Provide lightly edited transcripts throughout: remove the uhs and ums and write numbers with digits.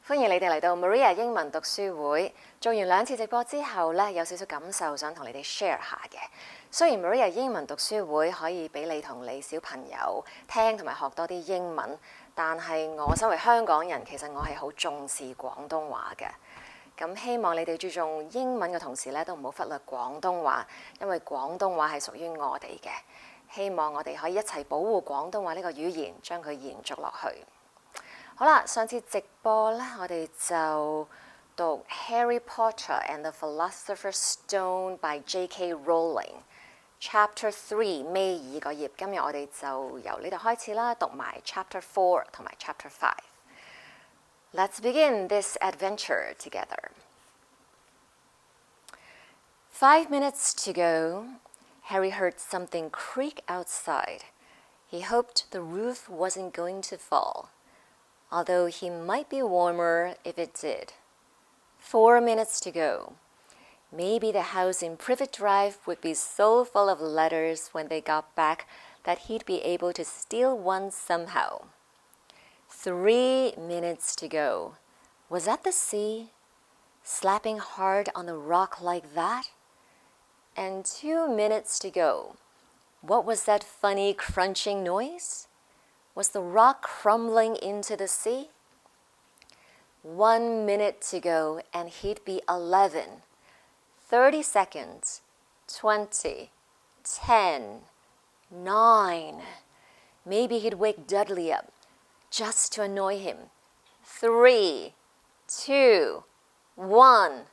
歡迎你哋嚟到 Maria 英文讀書會。做完2次直播之後呢，有少少感受想同你哋 share 下嘅。雖然 Maria 英文讀書會可以俾你同你小朋友聽同埋學多啲英文，但係我身為香港人，其實我係好重視廣東話嘅。咁希望你哋注重英文嘅同時呢，都唔好忽略廣東話，因為廣東話係屬於我哋嘅。希望我哋可以一齊保護廣東話呢個語言，將佢延續落去。好啦，上次直播咧，我哋就讀 Harry Potter and the Philosopher's Stone by J.K. Rowling Chapter 3尾2個頁。今日我哋就由呢度開始啦，讀埋 Chapter 4同埋 Chapter 5。Let's begin this adventure together. 5 minutes to go, Harry heard something creak outside. He hoped the roof wasn't going to fall.Although he might be warmer if it did. 4 minutes to go. Maybe the house in Privet Drive would be so full of letters when they got back that he'd be able to steal one somehow. 3 minutes to go. Was that the sea? Slapping hard on the rock like that? And 2 minutes to go. What was that funny crunching noise?Was the rock crumbling into the sea? 1 minute to go and he'd be 11. 30 seconds. 20. 10. 9. Maybe he'd wake Dudley up just to annoy him. 3. 2. 1.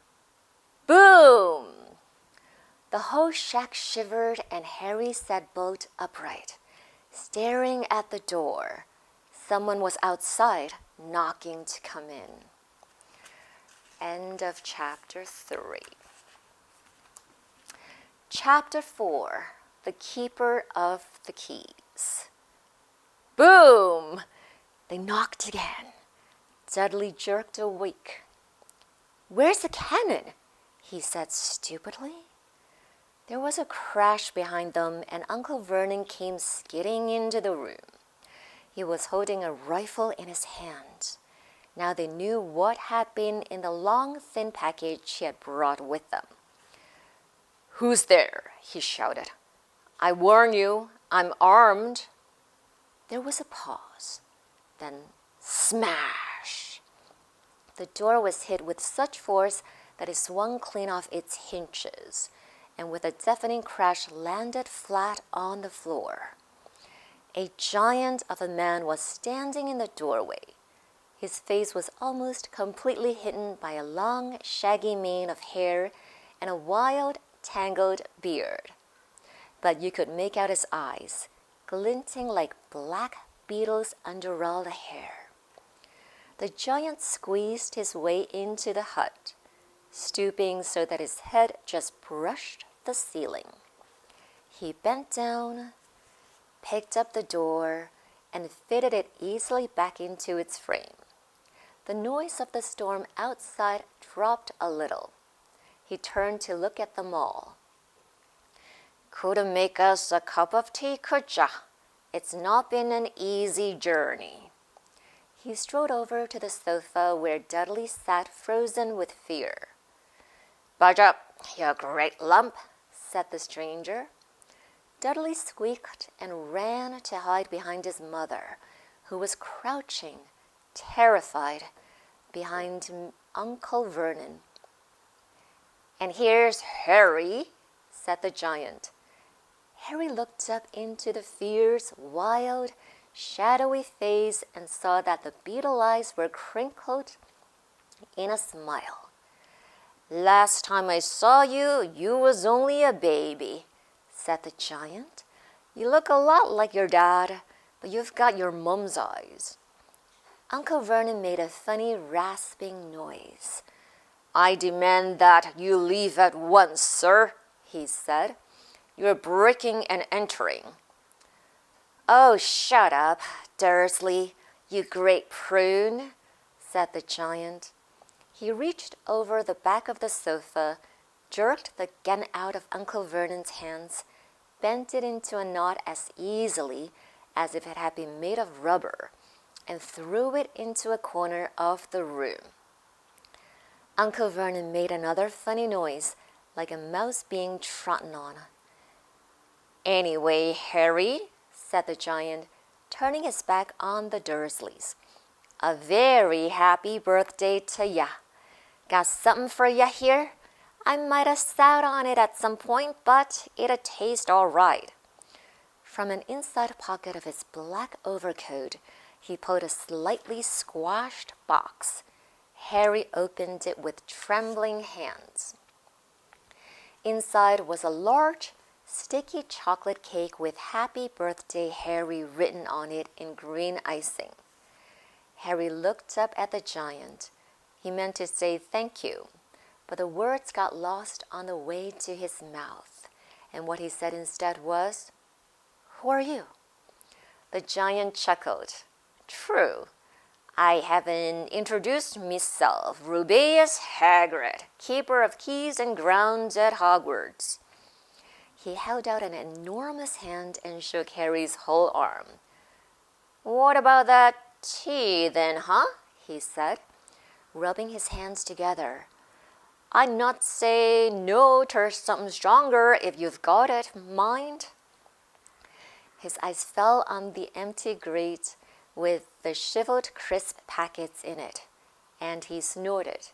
Boom! The whole shack shivered and Harry sat bolt upright.Staring at the door, someone was outside knocking to come in. End of Chapter 3. Chapter 4, The Keeper of the Keys. Boom! They knocked again. Dudley jerked awake. Where's the cannon? He said stupidly.There was a crash behind them, and Uncle Vernon came skidding into the room. He was holding a rifle in his hand. Now they knew what had been in the long, thin package he had brought with them. "Who's there?" he shouted. "I warn you, I'm armed." There was a pause. Then smash! The door was hit with such force that it swung clean off its hinges.And with a deafening crash landed flat on the floor. A giant of a man was standing in the doorway. His face was almost completely hidden by a long, shaggy mane of hair and a wild, tangled beard. But you could make out his eyes, glinting like black beetles under all the hair. The giant squeezed his way into the hut.Stooping so that his head just brushed the ceiling. He bent down, picked up the door, and fitted it easily back into its frame. The noise of the storm outside dropped a little. He turned to look at them all. "Couldn't make us a cup of tea, could ya? It's not been an easy journey."He strode over to the sofa where Dudley sat frozen with fear.Budge up, you great lump, said the stranger. Dudley squeaked and ran to hide behind his mother, who was crouching, terrified, behind Uncle Vernon. "And here's Harry," said the giant. Harry looked up into the fierce, wild, shadowy face and saw that the beetle eyes were crinkled in a smile.Last time I saw you, you was only a baby," said the giant. "You look a lot like your dad, but you've got your mum's eyes." Uncle Vernon made a funny rasping noise. "I demand that you leave at once, sir," he said. "You're breaking and entering." "Oh, shut up, Dursley, you great prune," said the giant.He reached over the back of the sofa, jerked the gun out of Uncle Vernon's hands, bent it into a knot as easily as if it had been made of rubber, and threw it into a corner of the room. Uncle Vernon made another funny noise, like a mouse being trodden on. "Anyway, Harry," said the giant, turning his back on the Dursleys, "a very happy birthday to ya. Got something for ya here? I might have sat on it at some point, but it'll taste all right." From an inside pocket of his black overcoat, he pulled a slightly squashed box. Harry opened it with trembling hands. Inside was a large, sticky chocolate cake with "Happy Birthday, Harry" written on it in green icing. Harry looked up at the giant. He meant to say thank you, but the words got lost on the way to his mouth, and what he said instead was, "Who are you?" The giant chuckled. "True. I haven't introduced myself. Rubeus Hagrid, keeper of keys and grounds at Hogwarts." He held out an enormous hand and shook Harry's whole arm. "What about that tea then, huh?" he said, rubbing his hands together. "I'd not say no to something stronger if you've got it, mind." His eyes fell on the empty grate with the shriveled crisp packets in it, and he snorted.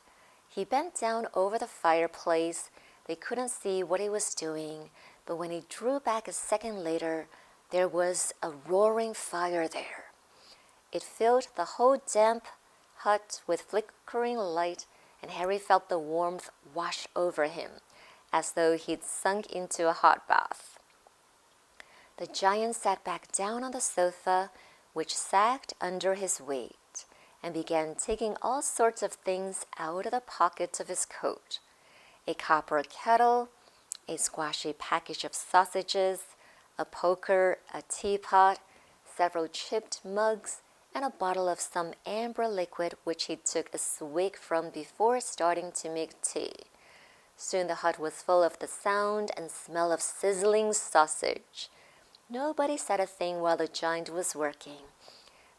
He bent down over the fireplace. They couldn't see what he was doing, but when he drew back a second later, there was a roaring fire there. It filled the whole damp hut with flickering light, and Harry felt the warmth wash over him, as though he'd sunk into a hot bath. The giant sat back down on the sofa, which sagged under his weight, and began taking all sorts of things out of the pockets of his coat. A copper kettle, a squashy package of sausages, a poker, a teapot, several chipped mugs, and a bottle of some amber liquid which he took a swig from before starting to make tea. Soon the hut was full of the sound and smell of sizzling sausage. Nobody said a thing while the giant was working,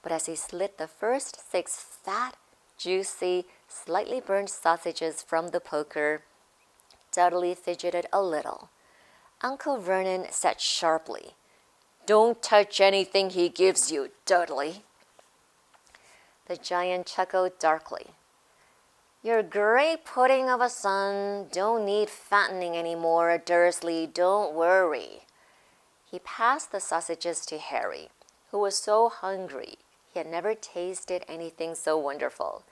but as he slid the first 6 fat, juicy, slightly burnt sausages from the poker, Dudley fidgeted a little. Uncle Vernon said sharply, "Don't touch anything he gives you, Dudley." The giant chuckled darkly. "Your great pudding of a son don't need fattening any more, Dursley, don't worry." He passed the sausages to Harry, who was so hungry. He had never tasted anything so wonderful,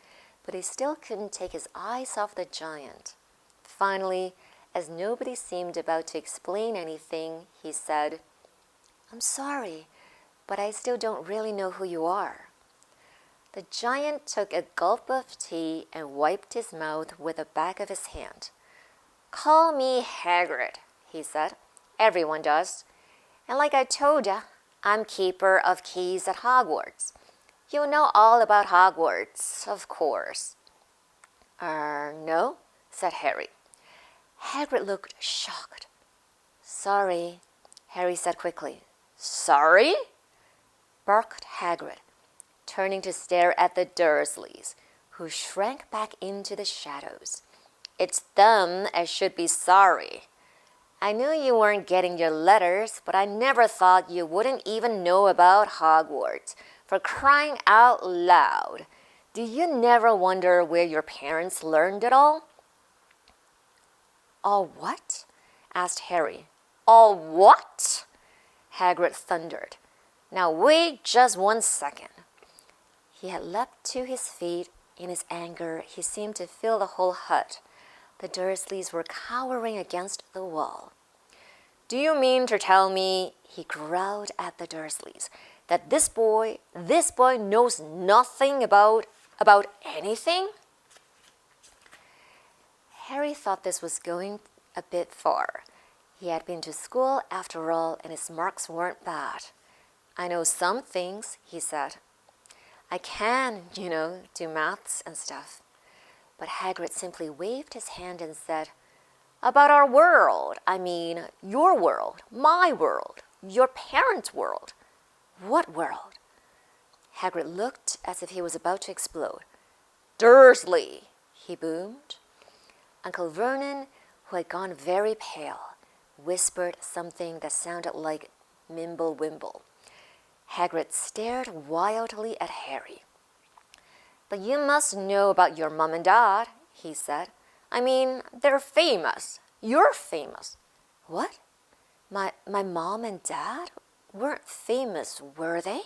but he still couldn't take his eyes off the giant. Finally, as nobody seemed about to explain anything, he said, "I'm sorry, but I still don't really know who you are." The giant took a gulp of tea and wiped his mouth with the back of his hand. "Call me Hagrid," he said. "Everyone does. And like I told ya, I'm keeper of keys at Hogwarts. You know all about Hogwarts, of course." No," said Harry. Hagrid looked shocked. "Sorry," Harry said quickly. "Sorry?" barked Hagrid, turning to stare at the Dursleys, who shrank back into the shadows. "It's them as should be sorry. I knew you weren't getting your letters, but I never thought you wouldn't even know about Hogwarts. For crying out loud, do you never wonder where your parents learned it all?" "All what?" asked Harry. "All what?" Hagrid thundered. "Now wait just 1 second." He had leapt to his feet. In his anger, he seemed to fill the whole hut. The Dursleys were cowering against the wall. "Do you mean to tell me," he growled at the Dursleys, "that this boy knows nothing about anything?" Harry thought this was going a bit far. He had been to school after all, and his marks weren't bad. "I know some things," he said. "I can, do maths and stuff." But Hagrid simply waved his hand and said, "About our world. I mean, your world, my world, your parents' world." "What world?" Hagrid looked as if he was about to explode. "Dursley!" he boomed. Uncle Vernon, who had gone very pale, whispered something that sounded like Mimble Wimble. Hagrid stared wildly at Harry. "But you must know about your mom and dad," he said. "I mean, they're famous. You're famous." "What? My mom and dad weren't famous, were they?"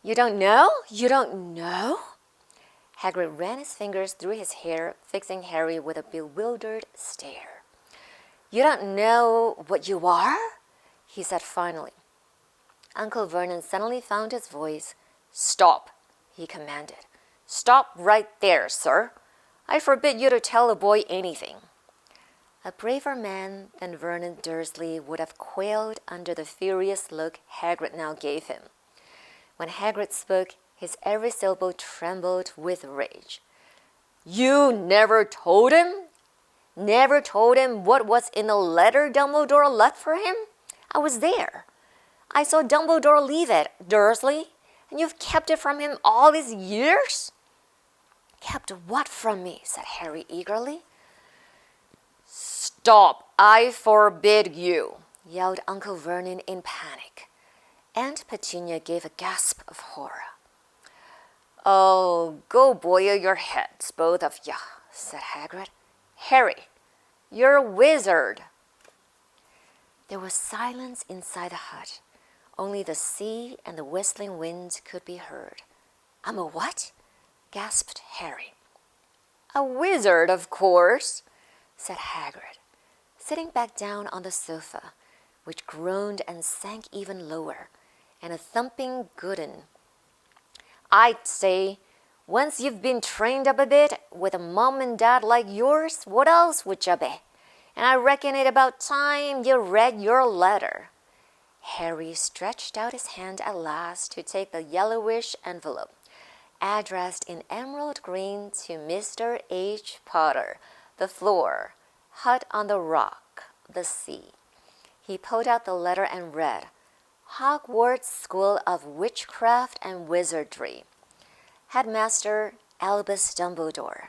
"You don't know? You don't know?" Hagrid ran his fingers through his hair, fixing Harry with a bewildered stare. "You don't know what you are?" he said finally. Uncle Vernon suddenly found his voice. "Stop," he commanded. "Stop right there, sir. I forbid you to tell a boy anything." A braver man than Vernon Dursley would have quailed under the furious look Hagrid now gave him. When Hagrid spoke, his every syllable trembled with rage. "You never told him? Never told him what was in the letter Dumbledore left for him? I was there. I saw Dumbledore leave it, Dursley, and you've kept it from him all these years?" "Kept what from me?" said Harry eagerly. "Stop! I forbid you!" yelled Uncle Vernon in panic. Aunt Petunia gave a gasp of horror. "Oh, go boil your heads, both of ya," said Hagrid. "Harry, you're a wizard." There was silence inside the hut. Only the sea and the whistling wind could be heard. "I'm a what?" gasped Harry. "A wizard, of course," said Hagrid, sitting back down on the sofa, which groaned and sank even lower, and a thumping good 'un. "I'd say, once you've been trained up a bit, with a mom and dad like yours, what else would you be? And I reckon it about time you read your letter." Harry stretched out his hand at last to take the yellowish envelope, addressed in emerald green to Mr. H. Potter, the floor, hut on the rock, the sea. He pulled out the letter and read, "Hogwarts School of Witchcraft and Wizardry. Headmaster Albus Dumbledore.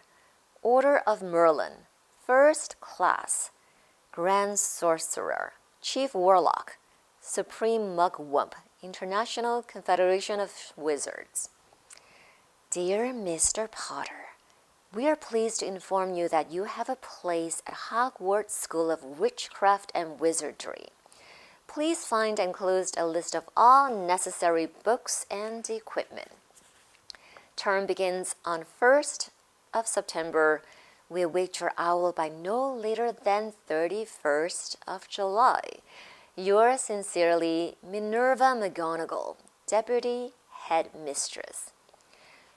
Order of Merlin. First Class. Grand Sorcerer. Chief Warlock. Supreme Mugwump. International Confederation of Wizards. Dear Mr. Potter, we are pleased to inform you that you have a place at Hogwarts School of Witchcraft and Wizardry. Please find enclosed a list of all necessary books and equipment. Term begins on 1st of September. We await your owl by no later than 31st of July. Yours sincerely, Minerva McGonagall, Deputy Headmistress."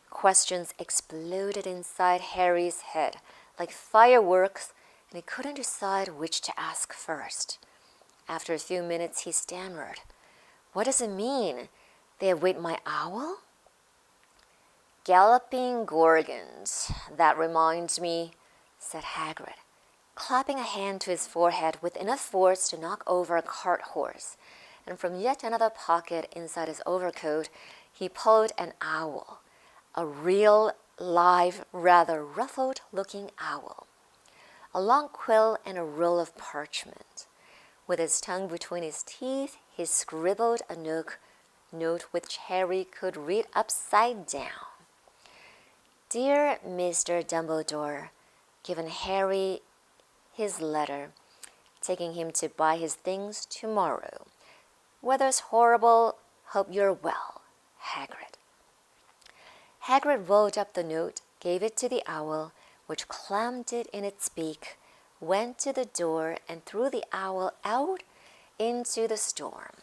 Questions exploded inside Harry's head like fireworks, and he couldn't decide which to ask first. After a few minutes, he stammered, "What does it mean? They await my owl?" "Galloping Gorgons, that reminds me," said Hagrid, clapping a hand to his forehead with enough force to knock over a cart horse, and from yet another pocket inside his overcoat he pulled an owl, a real, live, rather ruffled-looking owl, a long quill and a roll of parchment. With his tongue between his teeth, he scribbled a note which Harry could read upside down. Dear Mr. Dumbledore, given Harry his letter, taking him to buy his things tomorrow. Weather's horrible, hope you're well, Hagrid. Hagrid rolled up the note, gave it to the owl, which clammed it in its beak, went to the door and threw the owl out into the storm.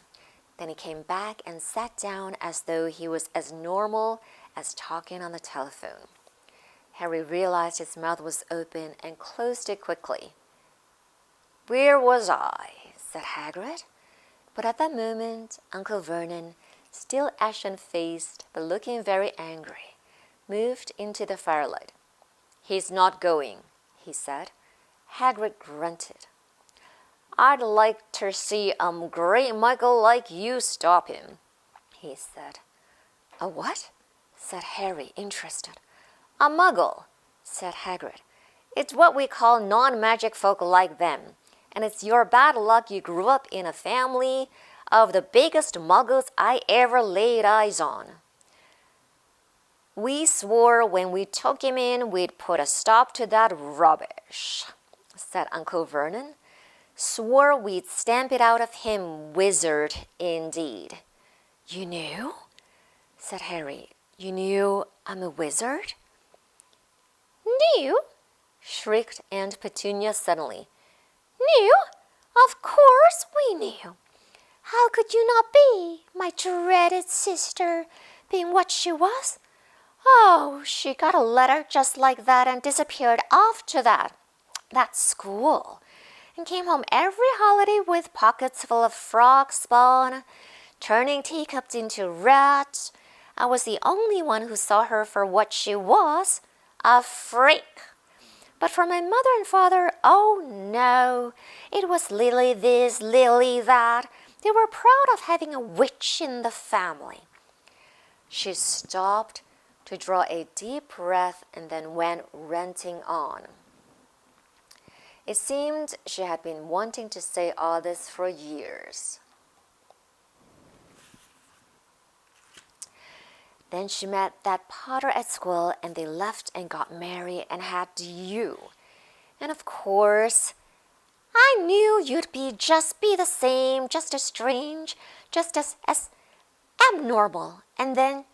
Then he came back and sat down as though he was as normal as talking on the telephone. Harry realized his mouth was open and closed it quickly. Where was I? Said Hagrid. But at that moment, Uncle Vernon, still ashen-faced but looking very angry, moved into the firelight. He's not going, he said. Hagrid grunted. I'd like to see great Michael like you stop him, he said. A what? Said Harry, interested. A muggle, said Hagrid. It's what we call non-magic folk like them, and it's your bad luck you grew up in a family of the biggest muggles I ever laid eyes on. We swore when we took him in we'd put a stop to that rubbish, said Uncle Vernon. Swore we'd stamp it out of him, wizard indeed. You knew? Said Harry. You knew I'm a wizard? Knew? Shrieked Aunt Petunia suddenly. Knew? Of course we knew. How could you not be, my dreaded sister, being what she was? Oh, she got a letter just like that and disappeared off to that school, and came home every holiday with pockets full of frog spawn, turning teacups into rats. I was the only one who saw her for what she was, a freak. But for my mother and father, oh no, it was Lily this, Lily that. They were proud of having a witch in the family. She stopped to draw a deep breath and then went ranting on. It seemed she had been wanting to say all this for years. Then she met that Potter at school, and they left and got married and had you. And of course, I knew you'd just be the same, just as strange, just as abnormal. And then,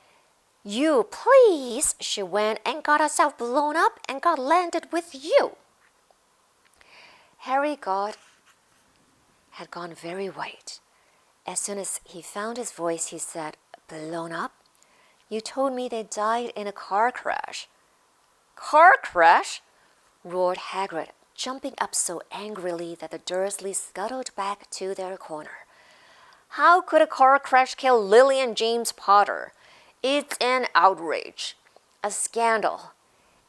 you please, she went and got herself blown up and got landed with you. Harry had gone very white. As soon as he found his voice, he said, blown up? You told me they died in a car crash. Car crash? Roared Hagrid, jumping up so angrily that the Dursleys scuttled back to their corner. How could a car crash kill Lily and James Potter? It's an outrage, a scandal.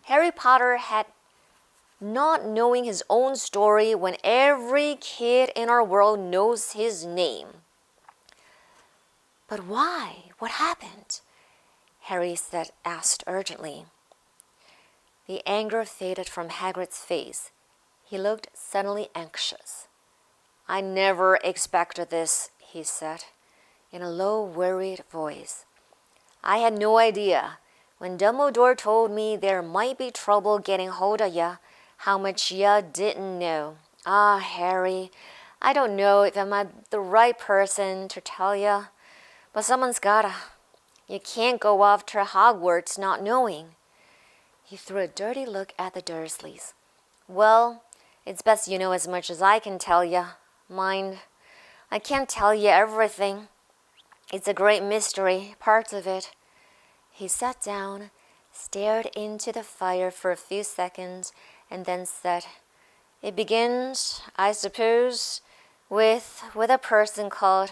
Harry Potter had not knowing his own story when every kid in our world knows his name. But why? What happened? Harry asked urgently. The anger faded from Hagrid's face. He looked suddenly anxious. I never expected this, he said, in a low, worried voice. I had no idea. When Dumbledore told me there might be trouble getting hold of ya, how much ya didn't know. Ah, Harry, I don't know if I'm the right person to tell ya, but someone's gotta. You can't go off to Hogwarts not knowing. He threw a dirty look at the Dursleys. Well, it's best you know as much as I can tell ya. Mind, I can't tell you everything. It's a great mystery, parts of it. He sat down, stared into the fire for a few seconds, and then said, It begins, I suppose, with a person called,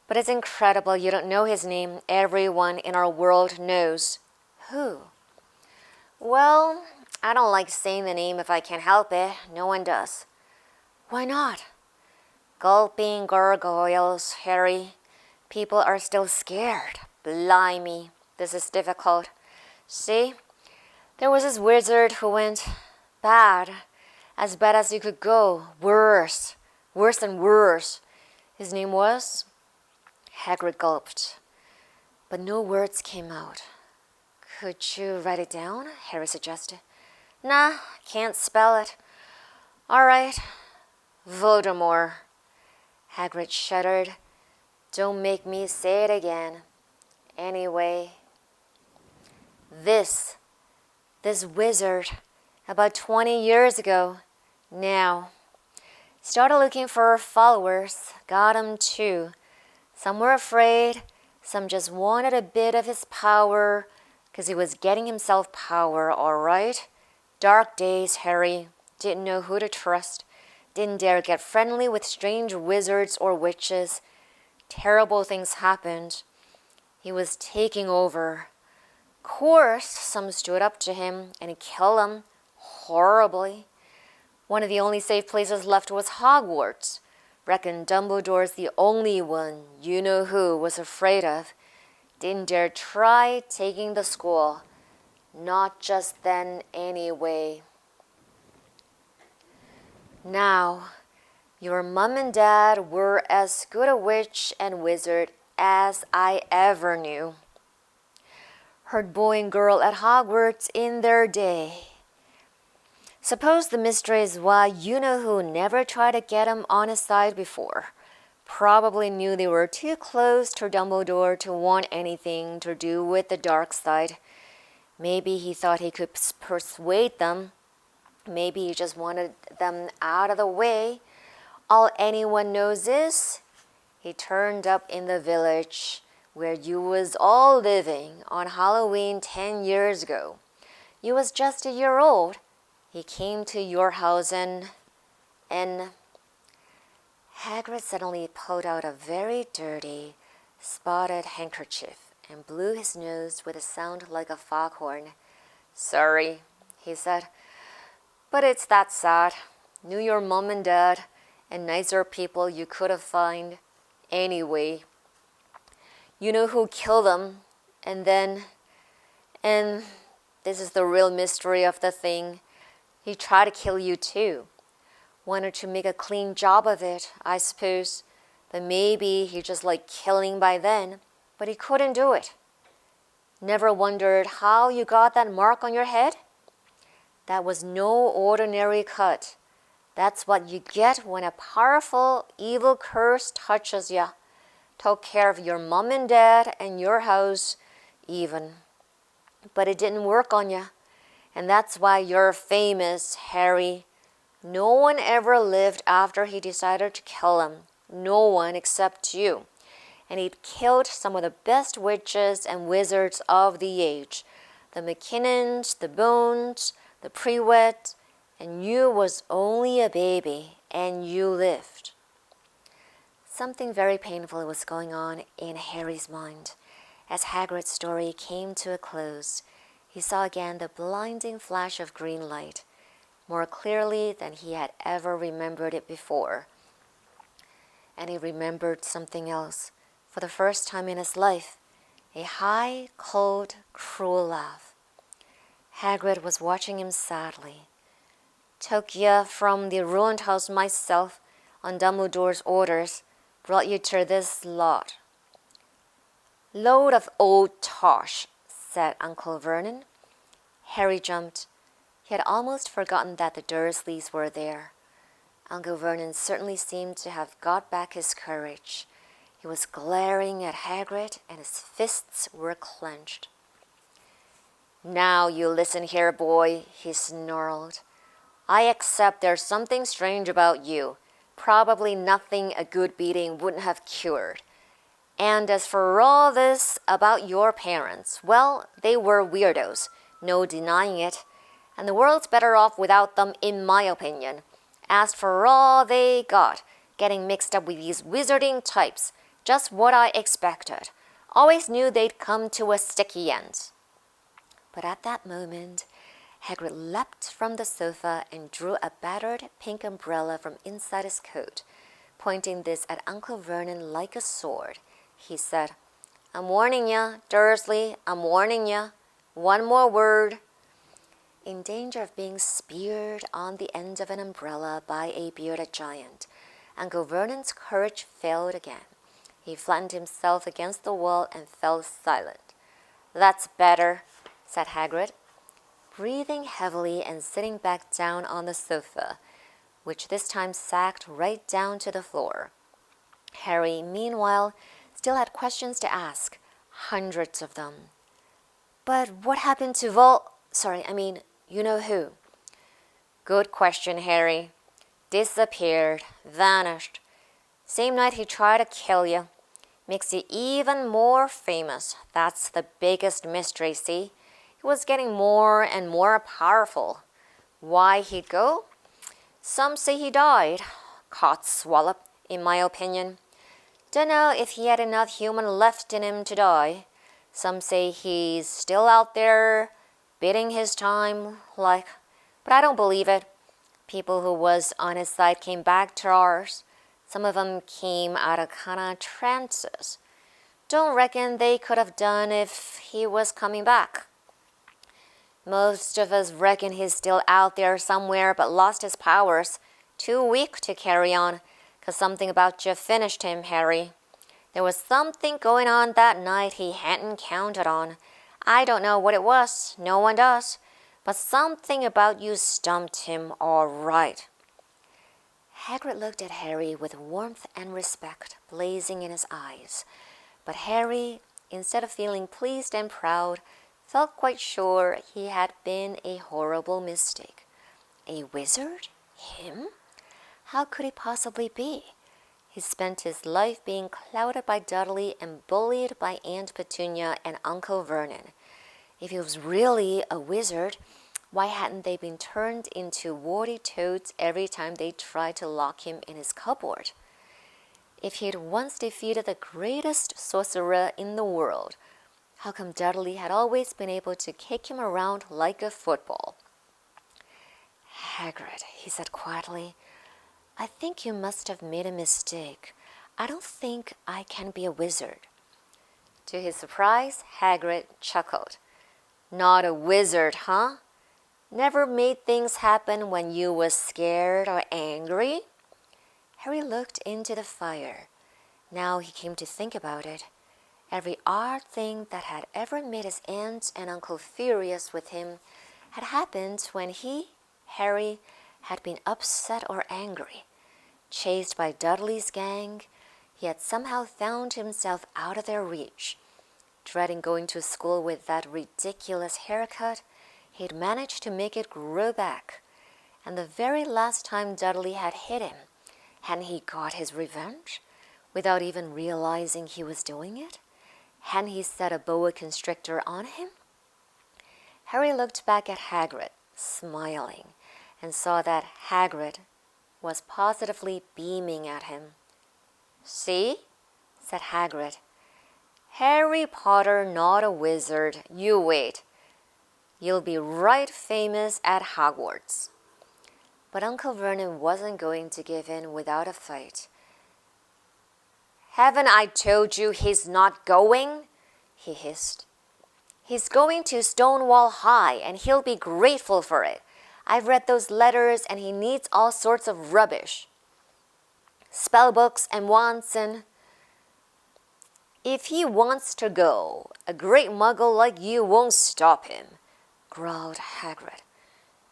but it's incredible you don't know his name. Everyone in our world knows. Who? Well, I don't like saying the name if I can help it. No one does. Why not? Gulping gargoyles, Harry. People are still scared. Blimey, this is difficult. See, there was this wizard who went bad, as bad as you could go. Worse and worse. His name was? Hagrid gulped, but no words came out. Could you write it down? Harry suggested. Nah, can't spell it. All right, Voldemort. Hagrid shuddered. Don't make me say it again. Anyway, this wizard, about 20 years ago, now, started looking for followers, got 'em too. Some were afraid, some just wanted a bit of his power, 'cause he was getting himself power, all right? Dark days, Harry. Didn't know who to trust. Didn't dare get friendly with strange wizards or witches. Terrible things happened. He was taking over. Course, some stood up to him and he killed them horribly. One of the only safe places left was Hogwarts. Reckon Dumbledore's the only one you know who was afraid of. didn't dare try taking the school. Not just then anyway. Now, your mom and dad were as good a witch and wizard as I ever knew. Heard boy and girl at Hogwarts in their day. Suppose the mystery is why you-know-who never tried to get him on his side before. Probably knew they were too close to Dumbledore to want anything to do with the dark side. Maybe he thought he could persuade them. Maybe he just wanted them out of the way. All anyone knows is he turned up in the village where you was all living on Halloween 10 years ago. You was just a year old. He came to your house and Hagrid suddenly pulled out a very dirty, spotted handkerchief and blew his nose with a sound like a foghorn. Sorry, he said, but it's that sad. Knew your mom and dad and nicer people you could have found anyway. You know who killed them, and this is the real mystery of the thing. He tried to kill you too. Wanted to make a clean job of it, I suppose. But maybe he just liked killing by then, but he couldn't do it. Never wondered how you got that mark on your head? That was no ordinary cut. That's what you get when a powerful, evil curse touches you. Took care of your mom and dad and your house even. But it didn't work on you. And that's why you're famous, Harry. No one ever lived after he decided to kill him. No one except you. And he'd killed some of the best witches and wizards of the age. The McKinnons, the Bones, the Prewett, and you was only a baby, and you lived. Something very painful was going on in Harry's mind. As Hagrid's story came to a close, he saw again the blinding flash of green light, more clearly than he had ever remembered it before. And he remembered something else. For the first time in his life, a high, cold, cruel laugh. Hagrid was watching him sadly. Took you from the ruined house myself on Dumbledore's orders, brought you to this lot. Load of old tosh, said Uncle Vernon. Harry jumped. He had almost forgotten that the Dursleys were there. Uncle Vernon certainly seemed to have got back his courage. He was glaring at Hagrid, and his fists were clenched. Now you listen here, boy, he snarled. I accept there's something strange about you. Probably nothing a good beating wouldn't have cured. And as for all this about your parents, well, they were weirdos, no denying it. And the world's better off without them, in my opinion. As for all they got, getting mixed up with these wizarding types, just what I expected. Always knew they'd come to a sticky end. But at that moment, Hagrid leapt from the sofa and drew a battered pink umbrella from inside his coat. Pointing this at Uncle Vernon like a sword, he said, I'm warning ya, Dursley, I'm warning ya. One more word. In danger of being speared on the end of an umbrella by a bearded giant, Uncle Vernon's courage failed again. He flattened himself against the wall and fell silent. That's better, said Hagrid, breathing heavily and sitting back down on the sofa, which this time sagged right down to the floor. Harry, meanwhile, still had questions to ask, hundreds of them. But what happened to you-know-who? Good question, Harry. Disappeared, vanished. Same night he tried to kill you. Makes you even more famous. That's the biggest mystery, see? He was getting more and more powerful. Why he'd go? Some say he died. Codswallop, in my opinion. Dunno if he had enough human left in him to die. Some say he's still out there, biding his time, but I don't believe it. People who was on his side came back to ours. Some of them came out of kind of trances. don't reckon they could have done if he was coming back. Most of us reckon he's still out there somewhere but lost his powers. Too weak to carry on, 'cause something about you finished him, Harry. There was something going on that night he hadn't counted on. I don't know what it was, no one does, but something about you stumped him all right. Hagrid looked at Harry with warmth and respect blazing in his eyes, but Harry, instead of feeling pleased and proud, felt quite sure he had been a horrible mistake. A wizard? Him? How could he possibly be? He spent his life being clouted by Dudley and bullied by Aunt Petunia and Uncle Vernon. If he was really a wizard, why hadn't they been turned into warty toads every time they tried to lock him in his cupboard? If he had once defeated the greatest sorcerer in the world, how come Dudley had always been able to kick him around like a football? Hagrid, he said quietly, I think you must have made a mistake. I don't think I can be a wizard. To his surprise, Hagrid chuckled. Not a wizard, huh? Never made things happen when you was scared or angry? Harry looked into the fire. Now he came to think about it. Every odd thing that had ever made his aunt and uncle furious with him had happened when he, Harry, had been upset or angry. Chased by Dudley's gang, he had somehow found himself out of their reach. Dreading going to school with that ridiculous haircut, he had managed to make it grow back. And the very last time Dudley had hit him, hadn't he got his revenge? Without even realizing he was doing it? Hadn't he set a boa constrictor on him? Harry looked back at Hagrid, smiling, and saw that Hagrid was positively beaming at him. See? Said Hagrid. Harry Potter not a wizard, you wait. You'll be right famous at Hogwarts. But Uncle Vernon wasn't going to give in without a fight. Haven't I told you he's not going? He hissed. He's going to Stonewall High, and he'll be grateful for it. I've read those letters, and he needs all sorts of rubbish. Spell books and wands and... If he wants to go, a great muggle like you won't stop him, growled Hagrid.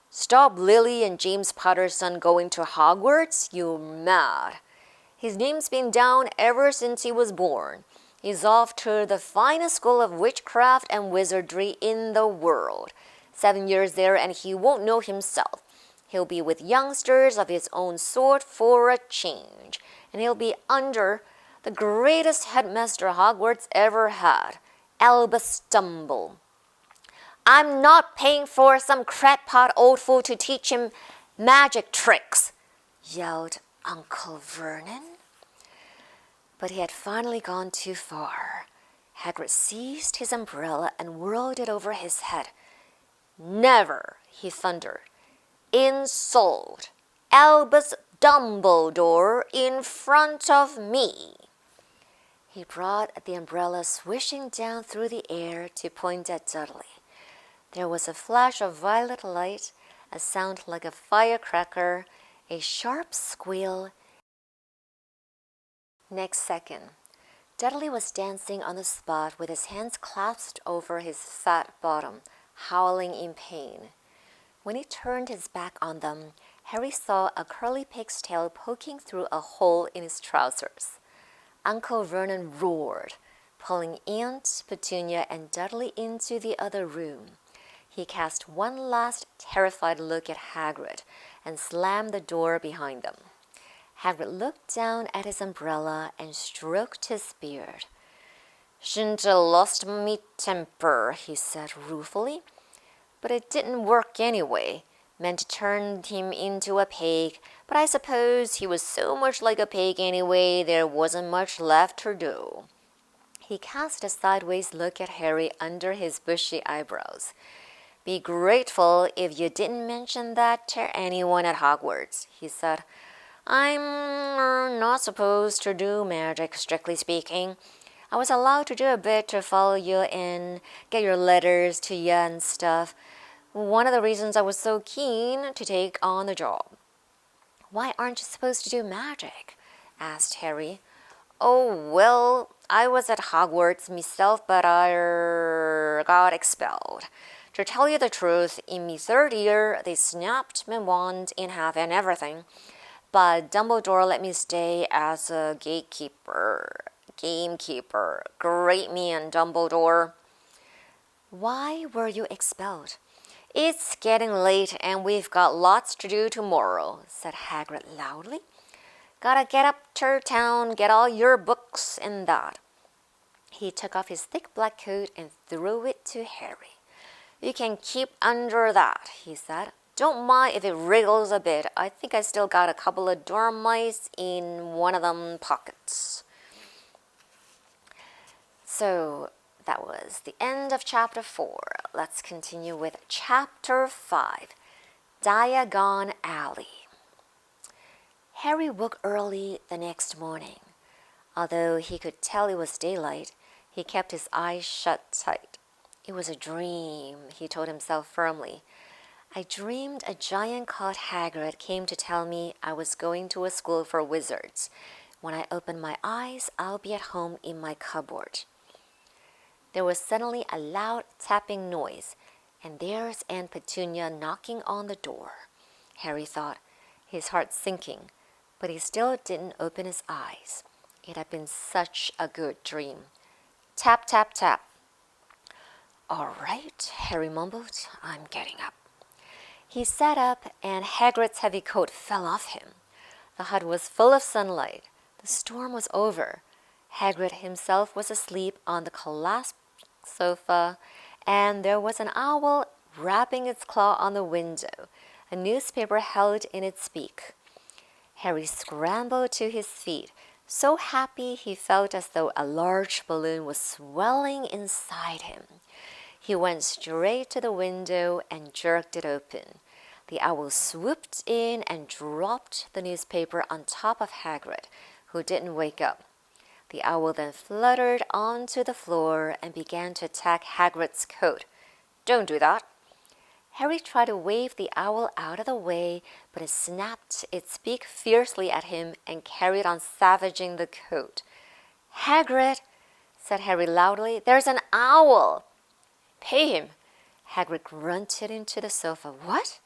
Stop Lily and James Potter's son going to Hogwarts? You're mad. His name's been down ever since he was born. He's off to the finest school of witchcraft and wizardry in the world. 7 years there and he won't know himself. He'll be with youngsters of his own sort for a change. And he'll be under the greatest headmaster Hogwarts ever had, Albus Dumbledore. I'm not paying for some crackpot old fool to teach him magic tricks, yelled Uncle Vernon. But he had finally gone too far. Hagrid seized his umbrella and whirled it over his head. Never, he thundered, insult Albus Dumbledore in front of me. He brought the umbrella swishing down through the air to point at Dudley. There was a flash of violet light, a sound like a firecracker, a sharp squeal. Next second, Dudley was dancing on the spot with his hands clasped over his fat bottom, howling in pain. When he turned his back on them, Harry saw a curly pig's tail poking through a hole in his trousers. Uncle Vernon roared, pulling Aunt Petunia and Dudley into the other room. He cast one last terrified look at Hagrid and slammed the door behind them. Hagrid looked down at his umbrella and stroked his beard. Shouldn't have lost me temper, he said ruefully. But it didn't work anyway. Meant to turn him into a pig, but I suppose he was so much like a pig anyway, there wasn't much left to do. He cast a sideways look at Harry under his bushy eyebrows. Be grateful if you didn't mention that to anyone at Hogwarts, he said. I'm not supposed to do magic, strictly speaking. I was allowed to do a bit to follow you and get your letters to you and stuff. One of the reasons I was so keen to take on the job. Why aren't you supposed to do magic? Asked Harry. Oh, well, I was at Hogwarts myself, but I got expelled. To tell you the truth, in my third year, they snapped my wand in half and everything. But Dumbledore let me stay as a gamekeeper. Great man, Dumbledore. Why were you expelled? It's getting late and we've got lots to do tomorrow, said Hagrid loudly. Gotta get up to town, get all your books and that. He took off his thick black coat and threw it to Harry. You can keep under that, he said. Don't mind if it wriggles a bit. I think I still got a couple of dorm mice in one of them pockets. So that was the end of chapter 4. Let's continue with chapter 5, Diagon Alley. Harry woke early the next morning. Although he could tell it was daylight, he kept his eyes shut tight. It was a dream, he told himself firmly. I dreamed a giant called Hagrid came to tell me I was going to a school for wizards. When I open my eyes, I'll be at home in my cupboard. There was suddenly a loud tapping noise, and there's Aunt Petunia knocking on the door. Harry thought, his heart sinking, but he still didn't open his eyes. It had been such a good dream. Tap, tap, tap. All right, Harry mumbled, I'm getting up. He sat up, and Hagrid's heavy coat fell off him. The hut was full of sunlight. The storm was over. Hagrid himself was asleep on the collapsed sofa, and there was an owl rapping its claw on the window, a newspaper held in its beak. Harry scrambled to his feet, so happy he felt as though a large balloon was swelling inside him. He went straight to the window and jerked it open. The owl swooped in and dropped the newspaper on top of Hagrid, who didn't wake up. The owl then fluttered onto the floor and began to attack Hagrid's coat. Don't do that. Harry tried to wave the owl out of the way, but it snapped its beak fiercely at him and carried on savaging the coat. Hagrid, said Harry loudly, there's an owl. Pay him. Hagrid grunted into the sofa. What?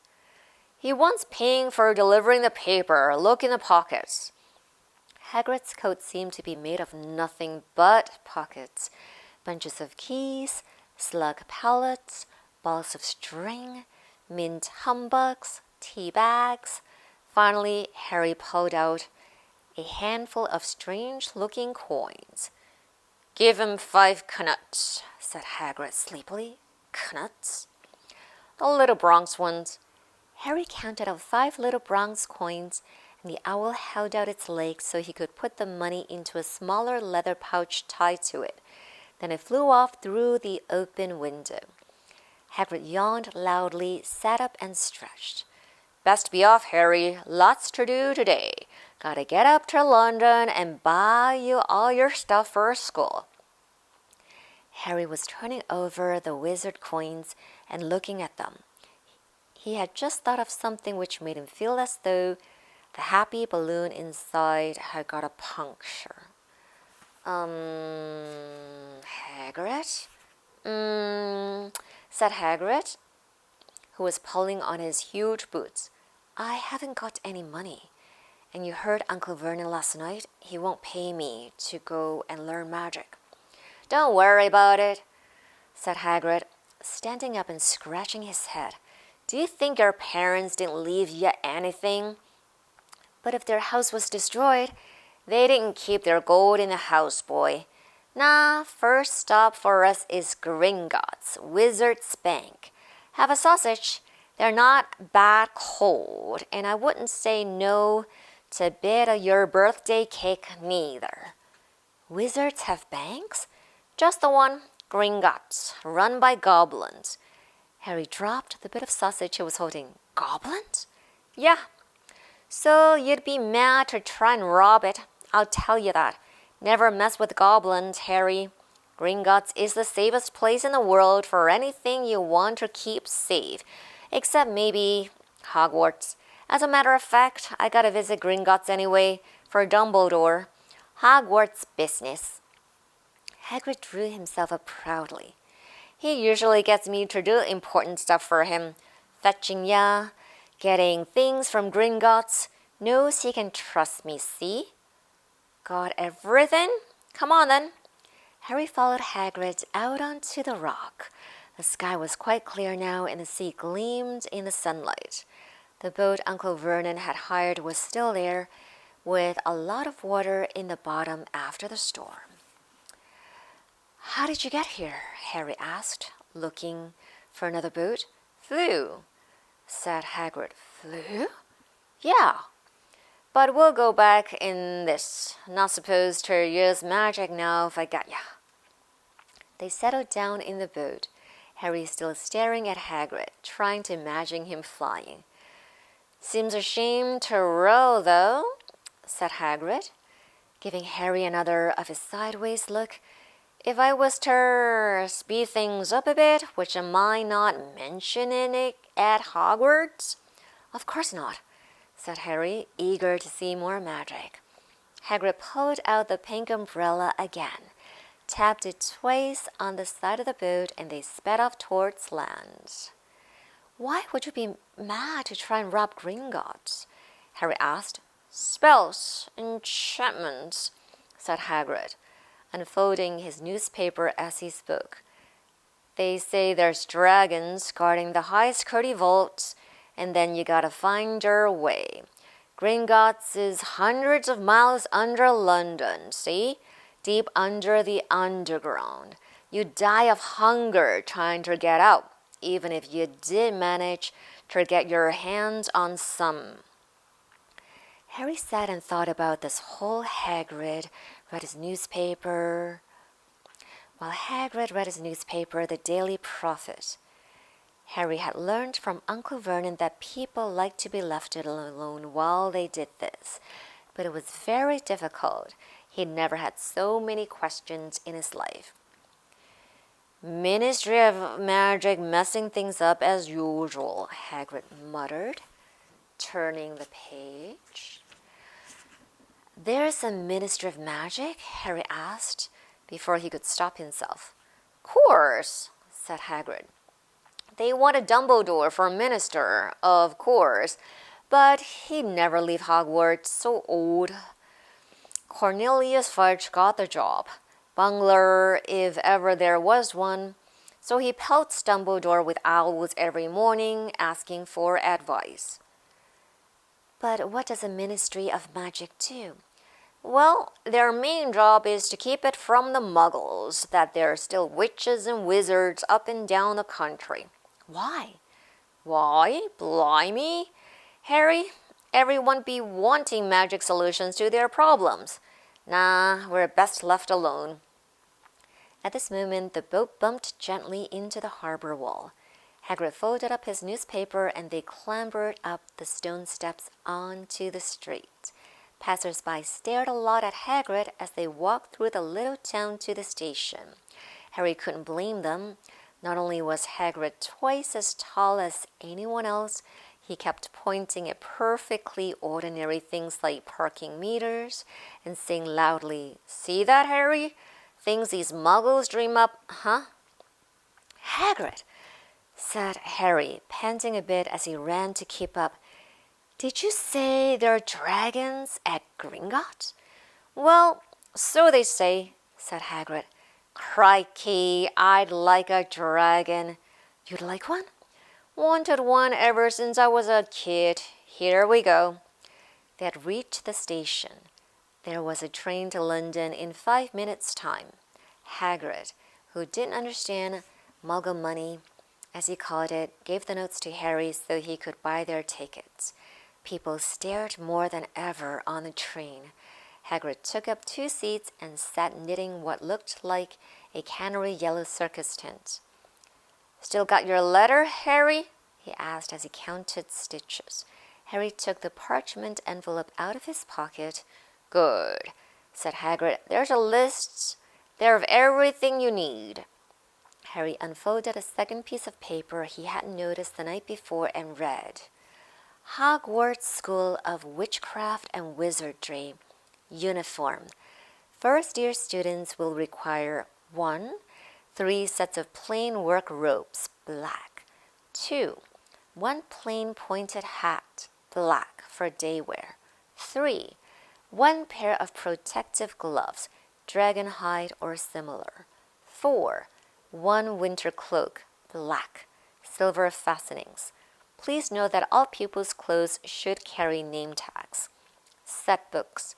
He wants paying for delivering the paper. Look in the pockets. Hagrid's coat seemed to be made of nothing but pockets. Bunches of keys, slug pellets, balls of string, mint humbugs, tea bags. Finally, Harry pulled out a handful of strange-looking coins. Give him 5 knuts, said Hagrid sleepily. Knuts? The little bronze ones. Harry counted out 5 little bronze coins, and the owl held out its legs so he could put the money into a smaller leather pouch tied to it. Then it flew off through the open window. Hagrid yawned loudly, sat up and stretched. Best be off, Harry. Lots to do today. Gotta get up to London and buy you all your stuff for school. Harry was turning over the wizard coins and looking at them. He had just thought of something which made him feel as though the happy balloon inside had got a puncture. Hagrid? Said Hagrid, who was pulling on his huge boots. I haven't got any money. And you heard Uncle Vernon last night? He won't pay me to go and learn magic. Don't worry about it, said Hagrid, standing up and scratching his head. Do you think your parents didn't leave you anything? But if their house was destroyed, they didn't keep their gold in the house, boy. Nah, first stop for us is Gringotts, Wizard's Bank. Have a sausage. They're not bad cold, and I wouldn't say no to a bit of your birthday cake neither. Wizards have banks? Just the one, Gringotts, run by goblins. Harry dropped the bit of sausage he was holding. Goblins? Yeah. So you'd be mad to try and rob it, I'll tell you that. Never mess with goblins, Harry. Gringotts is the safest place in the world for anything you want to keep safe, except maybe Hogwarts. As a matter of fact, I gotta visit Gringotts anyway, for Dumbledore. Hogwarts business. Hagrid drew himself up proudly. He usually gets me to do important stuff for him. Fetching ya, getting things from Gringotts. Knows he can trust me, see? Got everything? Come on then. Harry followed Hagrid out onto the rock. The sky was quite clear now and the sea gleamed in the sunlight. The boat Uncle Vernon had hired was still there, with a lot of water in the bottom after the storm. How did you get here? Harry asked, looking for another boat. Flew, said Hagrid. Flew? Yeah. But we'll go back in this. Not supposed to use magic now if I got ya. They settled down in the boat, Harry still staring at Hagrid, trying to imagine him flying. Seems a shame to row, though, said Hagrid, giving Harry another of his sideways look. If I was to speed things up a bit, would you mind not mentioning it at Hogwarts? Of course not, said Harry, eager to see more magic. Hagrid pulled out the pink umbrella again, tapped it twice on the side of the boat, and they sped off towards land. Why would you be mad to try and rob Gringotts? Harry asked. Spells, enchantments, said Hagrid, unfolding his newspaper as he spoke. They say there's dragons guarding the high security vaults, and then you gotta find your way. Gringotts is hundreds of miles under London, see? Deep under the underground. You'd die of hunger trying to get out, even if you did manage to get your hands on some. Harry sat and thought about this whole Hagrid, read his newspaper. While Hagrid read his newspaper, the Daily Prophet. Harry had learned from Uncle Vernon that people liked to be left alone while they did this, but it was very difficult. He'd never had so many questions in his life. Ministry of Magic messing things up as usual, Hagrid muttered, turning the page. There's a Ministry of Magic? Harry asked, before he could stop himself. Course, said Hagrid. They wanted Dumbledore for minister, of course, but he'd never leave Hogwarts, so old. Cornelius Fudge got the job. Bungler, if ever there was one. So he pelts Dumbledore with owls every morning, asking for advice. But what does a Ministry of Magic do? Well, their main job is to keep it from the muggles, that there are still witches and wizards up and down the country. Why? Why? Blimey, Harry, everyone be wanting magic solutions to their problems. Nah, we're best left alone. At this moment, the boat bumped gently into the harbor wall. Hagrid folded up his newspaper and they clambered up the stone steps onto the street. Passers-by stared a lot at Hagrid as they walked through the little town to the station. Harry couldn't blame them. Not only was Hagrid twice as tall as anyone else, he kept pointing at perfectly ordinary things like parking meters and saying loudly, "See that, Harry? Things these muggles dream up, huh?" Hagrid, said Harry, panting a bit as he ran to keep up. Did you say there are dragons at Gringotts? Well, so they say, said Hagrid. Crikey, I'd like a dragon. You'd like one? Wanted one ever since I was a kid. Here we go. They had reached the station. There was a train to London in 5 minutes' time. Hagrid, who didn't understand muggle money, as he called it, gave the notes to Harry so he could buy their tickets. People stared more than ever on the train. Hagrid took up 2 seats and sat knitting what looked like a canary yellow circus tent. Still got your letter, Harry? He asked as he counted stitches. Harry took the parchment envelope out of his pocket. Good. said Hagrid. "There's a list there of everything you need." Harry unfolded a second piece of paper he had noticed the night before and read, "Hogwarts School of Witchcraft and Wizardry. Uniform. First-year students will require 1. 3 sets of plain work robes, black. 2. 1 plain pointed hat, black, for day wear. 3. 1 pair of protective gloves, dragon hide or similar. 4. 1 winter cloak, black, silver fastenings. Please note that all pupils' clothes should carry name tags. Set books.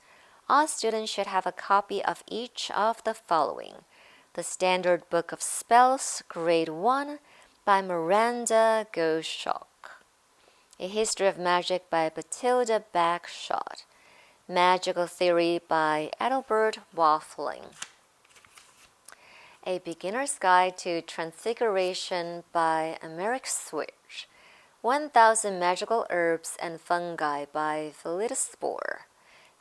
All students should have a copy of each of the following: The Standard Book of Spells, Grade 1, by Miranda Goshawk. A History of Magic by Bathilda Bagshot. Magical Theory by Adelbert Waffling. A Beginner's Guide to Transfiguration by Americ Switch. 1000 Magical Herbs and Fungi by Philosopher.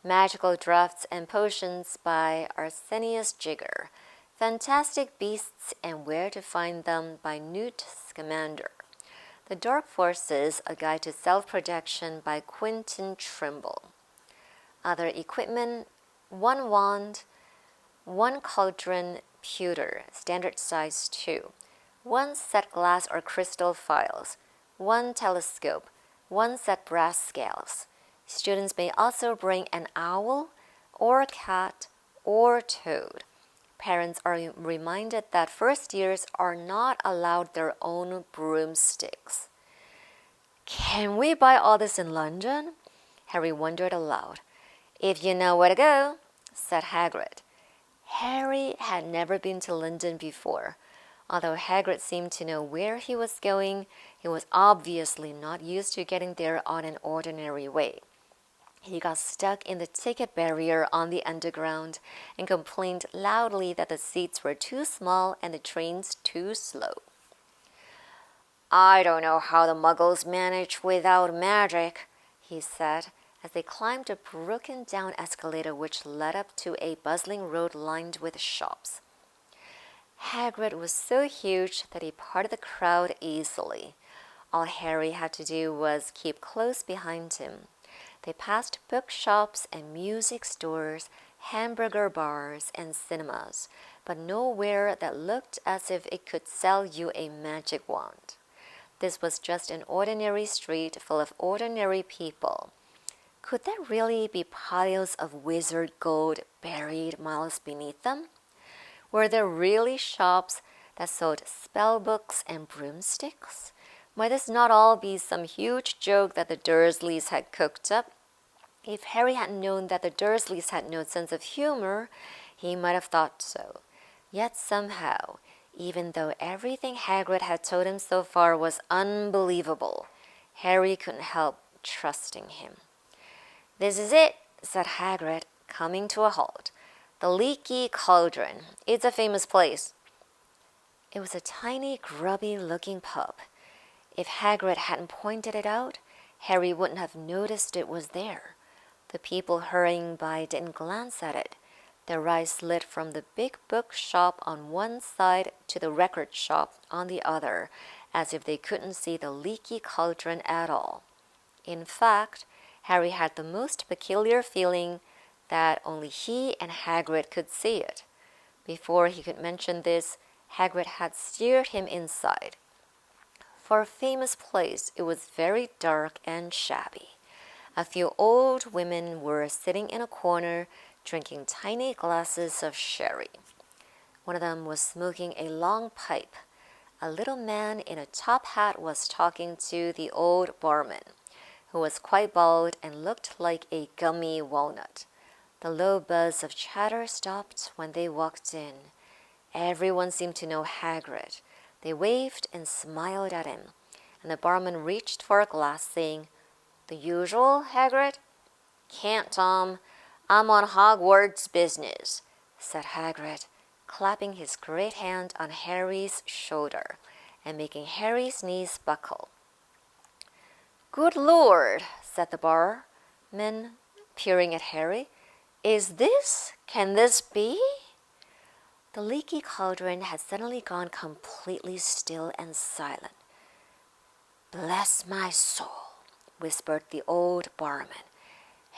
Magical Draughts and Potions by Arsenius Jigger. Fantastic Beasts and Where to Find Them by Newt Scamander. The Dark Forces, A Guide to Self-Protection by Quentin Trimble. Other equipment: 1 wand, 1 cauldron pewter, standard size 2, 1 set glass or crystal phials, 1 telescope, 1 set brass scales. Students may also bring an owl or cat or toad. Parents are reminded that first years are not allowed their own broomsticks. "Can we buy all this in London?" Harry wondered aloud. "If you know where to go," said Hagrid. Harry had never been to London before. Although Hagrid seemed to know where he was going, he was obviously not used to getting there on an ordinary way. He got stuck in the ticket barrier on the underground and complained loudly that the seats were too small and the trains too slow. "I don't know how the Muggles manage without magic," he said, as they climbed a broken-down escalator which led up to a bustling road lined with shops. Hagrid was so huge that he parted the crowd easily. All Harry had to do was keep close behind him. They passed bookshops and music stores, hamburger bars and cinemas, but nowhere that looked as if it could sell you a magic wand. This was just an ordinary street full of ordinary people. Could there really be piles of wizard gold buried miles beneath them? Were there really shops that sold spell books and broomsticks? Might this not all be some huge joke that the Dursleys had cooked up? If Harry had known that the Dursleys had no sense of humor, he might have thought so. Yet somehow, even though everything Hagrid had told him so far was unbelievable, Harry couldn't help trusting him. "This is it," said Hagrid, coming to a halt. "The Leaky Cauldron. It's a famous place." It was a tiny, grubby-looking pub. If Hagrid hadn't pointed it out, Harry wouldn't have noticed it was there. The people hurrying by didn't glance at it. Their eyes slid from the big bookshop on one side to the record shop on the other, as if they couldn't see the Leaky Cauldron at all. In fact, Harry had the most peculiar feeling that only he and Hagrid could see it. Before he could mention this, Hagrid had steered him inside. For a famous place, it was very dark and shabby. A few old women were sitting in a corner, drinking tiny glasses of sherry. One of them was smoking a long pipe. A little man in a top hat was talking to the old barman, who was quite bald and looked like a gummy walnut. The low buzz of chatter stopped when they walked in. Everyone seemed to know Hagrid. They waved and smiled at him, and the barman reached for a glass, saying, "The usual, Hagrid?" "Can't, Tom. I'm on Hogwarts business," said Hagrid, clapping his great hand on Harry's shoulder and making Harry's knees buckle. "Good Lord," said the barman, peering at Harry. Can this be? The leaky cauldron had suddenly gone completely still and silent. "Bless my soul," whispered the old barman.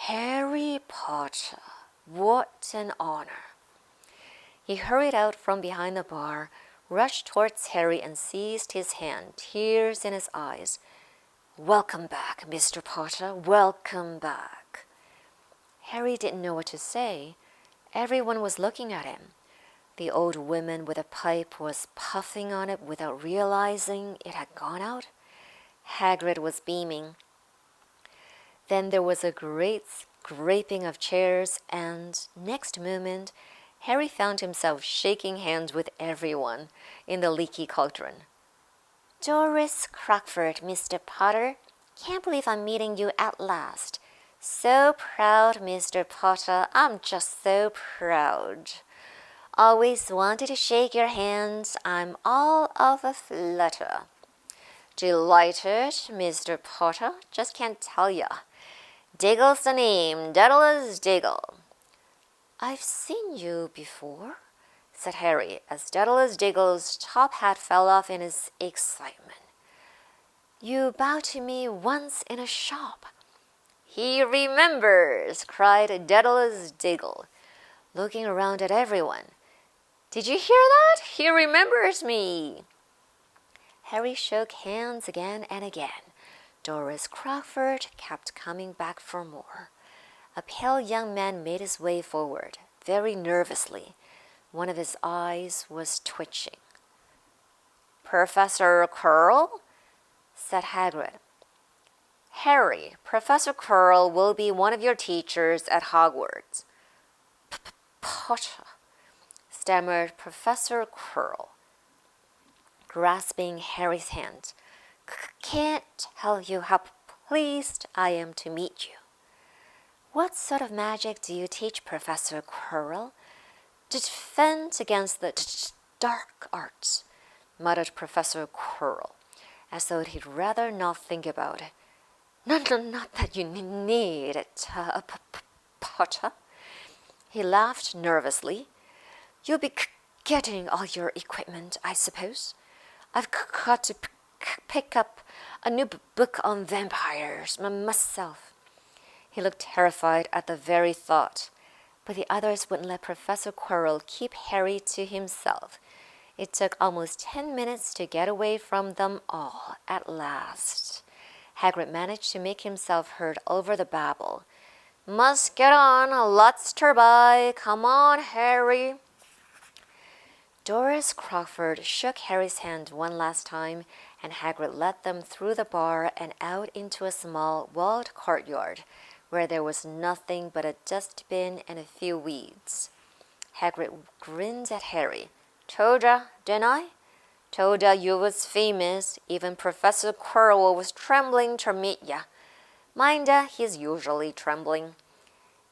"Harry Potter, what an honor." He hurried out from behind the bar, rushed towards Harry and seized his hand, tears in his eyes. "Welcome back, Mr. Potter, welcome back." Harry didn't know what to say. Everyone was looking at him. The old woman with a pipe was puffing on it without realizing it had gone out. Hagrid was beaming. Then there was a great scraping of chairs, and next moment, Harry found himself shaking hands with everyone in the leaky cauldron. "Doris Crockford, Mr. Potter. Can't believe I'm meeting you at last. So proud, Mr. Potter. I'm just so proud. Always wanted to shake your hands. I'm all of a flutter." "Delighted, Mr. Potter. Just can't tell ya. Diggle's the name, Daedalus Diggle." "I've seen you before," said Harry, as Daedalus Diggle's top hat fell off in his excitement. "You bowed to me once in a shop." "He remembers," cried Daedalus Diggle, looking around at everyone. "Did you hear that? He remembers me." Harry shook hands again and again. Doris Crockford kept coming back for more. A pale young man made his way forward, very nervously. One of his eyes was twitching. "Professor Quirrell?" said Hagrid. "Harry, Professor Quirrell will be one of your teachers at Hogwarts." "Potter," stammered Professor Quirrell, grasping Harry's hand. "Can't tell you how pleased I am to meet you." "What sort of magic do you teach, Professor Quirrell?" "Defense against the dark arts," muttered Professor Quirrell, as though he'd rather not think about it. Not that you need it, Potter." He laughed nervously. "You'll be getting all your equipment, I suppose. I've got to pick up a new book on vampires myself." He looked terrified at the very thought, but the others wouldn't let Professor Quirrell keep Harry to himself. It took almost 10 minutes to get away from them all at last. Hagrid managed to make himself heard over the babble. "Must get on, lots to buy. Come on, Harry." Doris Crockford shook Harry's hand one last time, and Hagrid led them through the bar and out into a small walled courtyard, where there was nothing but a dustbin and a few weeds. Hagrid grinned at Harry. "Told ya, didn't I? Told ya you was famous. Even Professor Quirrell was trembling to meet ya. Mind ya, he's usually trembling."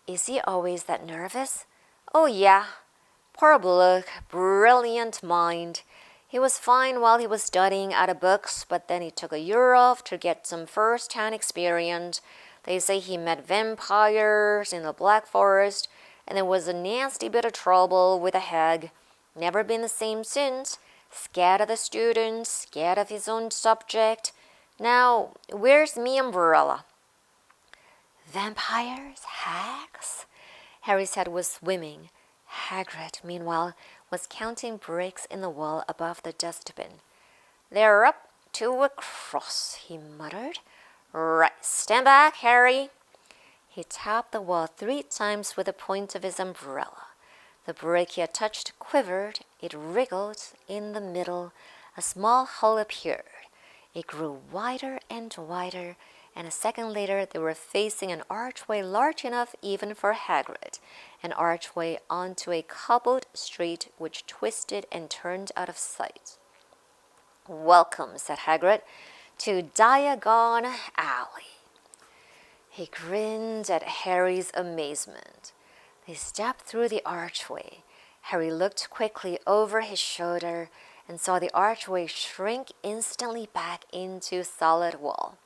"Is he always that nervous?" "Oh, yeah. Poor bloke, brilliant mind. He was fine while he was studying out of books, but then he took a year off to get some first-hand experience. They say he met vampires in the Black Forest, and there was a nasty bit of trouble with a hag. Never been the same since. Scared of the students, scared of his own subject. Now, where's me umbrella?" "Vampires? Hags?" Harry's head was swimming. Hagrid, meanwhile, was counting breaks in the wall above the dustbin. "They're up to a cross," he muttered. "Right, stand back, Harry." He tapped the wall 3 times with the point of his umbrella. The break he had touched quivered. It wriggled. In the middle, a small hole appeared. It grew wider and wider, and a second later they were facing an archway large enough even for Hagrid, an archway onto a cobbled street which twisted and turned out of sight. "Welcome," said Hagrid, "to Diagon Alley." He grinned at Harry's amazement. They stepped through the archway. Harry looked quickly over his shoulder and saw the archway shrink instantly back into solid wall.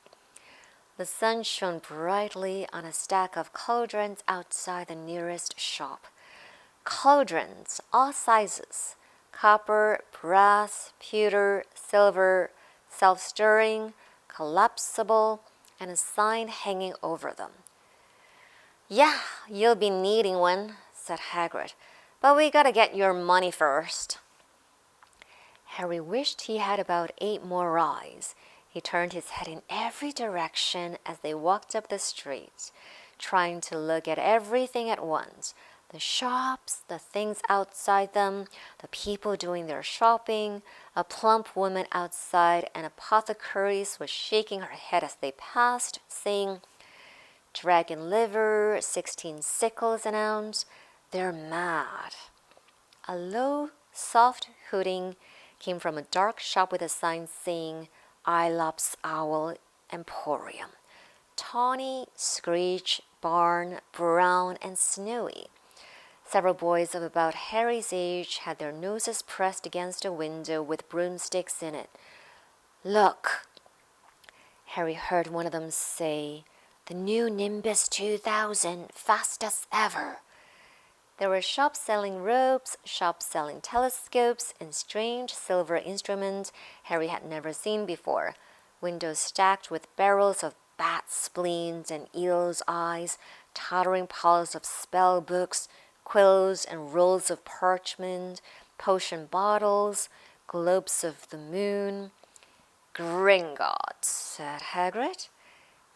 The sun shone brightly on a stack of cauldrons outside the nearest shop. Cauldrons, all sizes, copper, brass, pewter, silver, self-stirring, collapsible, and a sign hanging over them. Yeah, you'll be needing one, said Hagrid, but we gotta get your money first. Harry wished he had about 8 more eyes. He turned his head in every direction as they walked up the street, trying to look at everything at once. The shops, the things outside them, the people doing their shopping. A plump woman outside an Apothecaries was shaking her head as they passed, saying, "Dragon liver, 16 sickles an ounce. They're mad." A low, soft hooting came from a dark shop with a sign saying, "Ilops Owl Emporium." Tawny, Screech, Barn, Brown, and Snowy. Several boys of about Harry's age had their noses pressed against a window with broomsticks in it. "Look," Harry heard one of them say, "the new Nimbus 2000, fast as ever." There were shops selling robes, shops selling telescopes, and strange silver instruments Harry had never seen before, windows stacked with barrels of bat spleens and eels' eyes, tottering piles of spell books, quills and rolls of parchment, potion bottles, globes of the moon. "Gringotts," said Hagrid.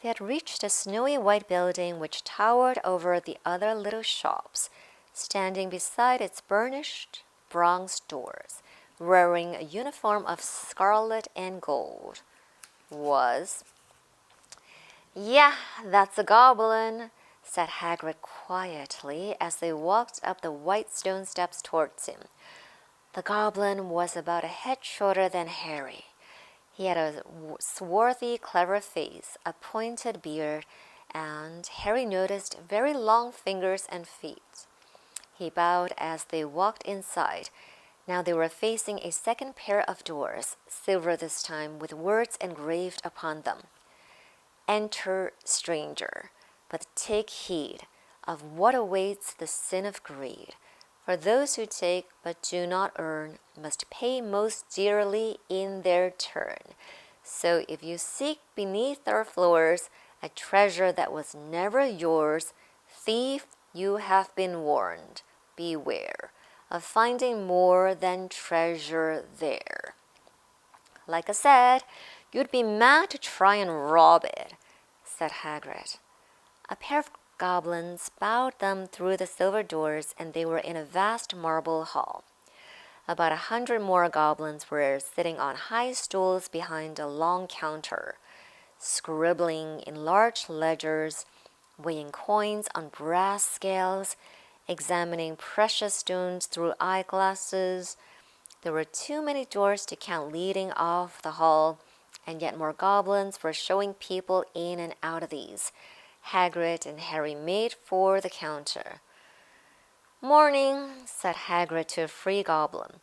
They had reached a snowy white building which towered over the other little shops. Standing beside its burnished bronze doors, wearing a uniform of scarlet and gold, was... "Yeah, that's a goblin," said Hagrid quietly as they walked up the white stone steps towards him. The goblin was about a head shorter than Harry. He had a swarthy, clever face, a pointed beard, and Harry noticed very long fingers and feet. He bowed as they walked inside. Now they were facing a second pair of doors, silver this time, with words engraved upon them. "Enter, stranger, but take heed of what awaits the sin of greed. For those who take but do not earn must pay most dearly in their turn. So if you seek beneath our floors a treasure that was never yours, thief, you have been warned. Beware of finding more than treasure there." "Like I said, you'd be mad to try and rob it," said Hagrid. A pair of goblins bowed them through the silver doors, and they were in a vast marble hall. About 100 more goblins were sitting on high stools behind a long counter, scribbling in large ledgers, weighing coins on brass scales, examining precious stones through eyeglasses. There were too many doors to count leading off the hall, and yet more goblins were showing people in and out of these. Hagrid and Harry made for the counter. "Morning," said Hagrid to a free goblin.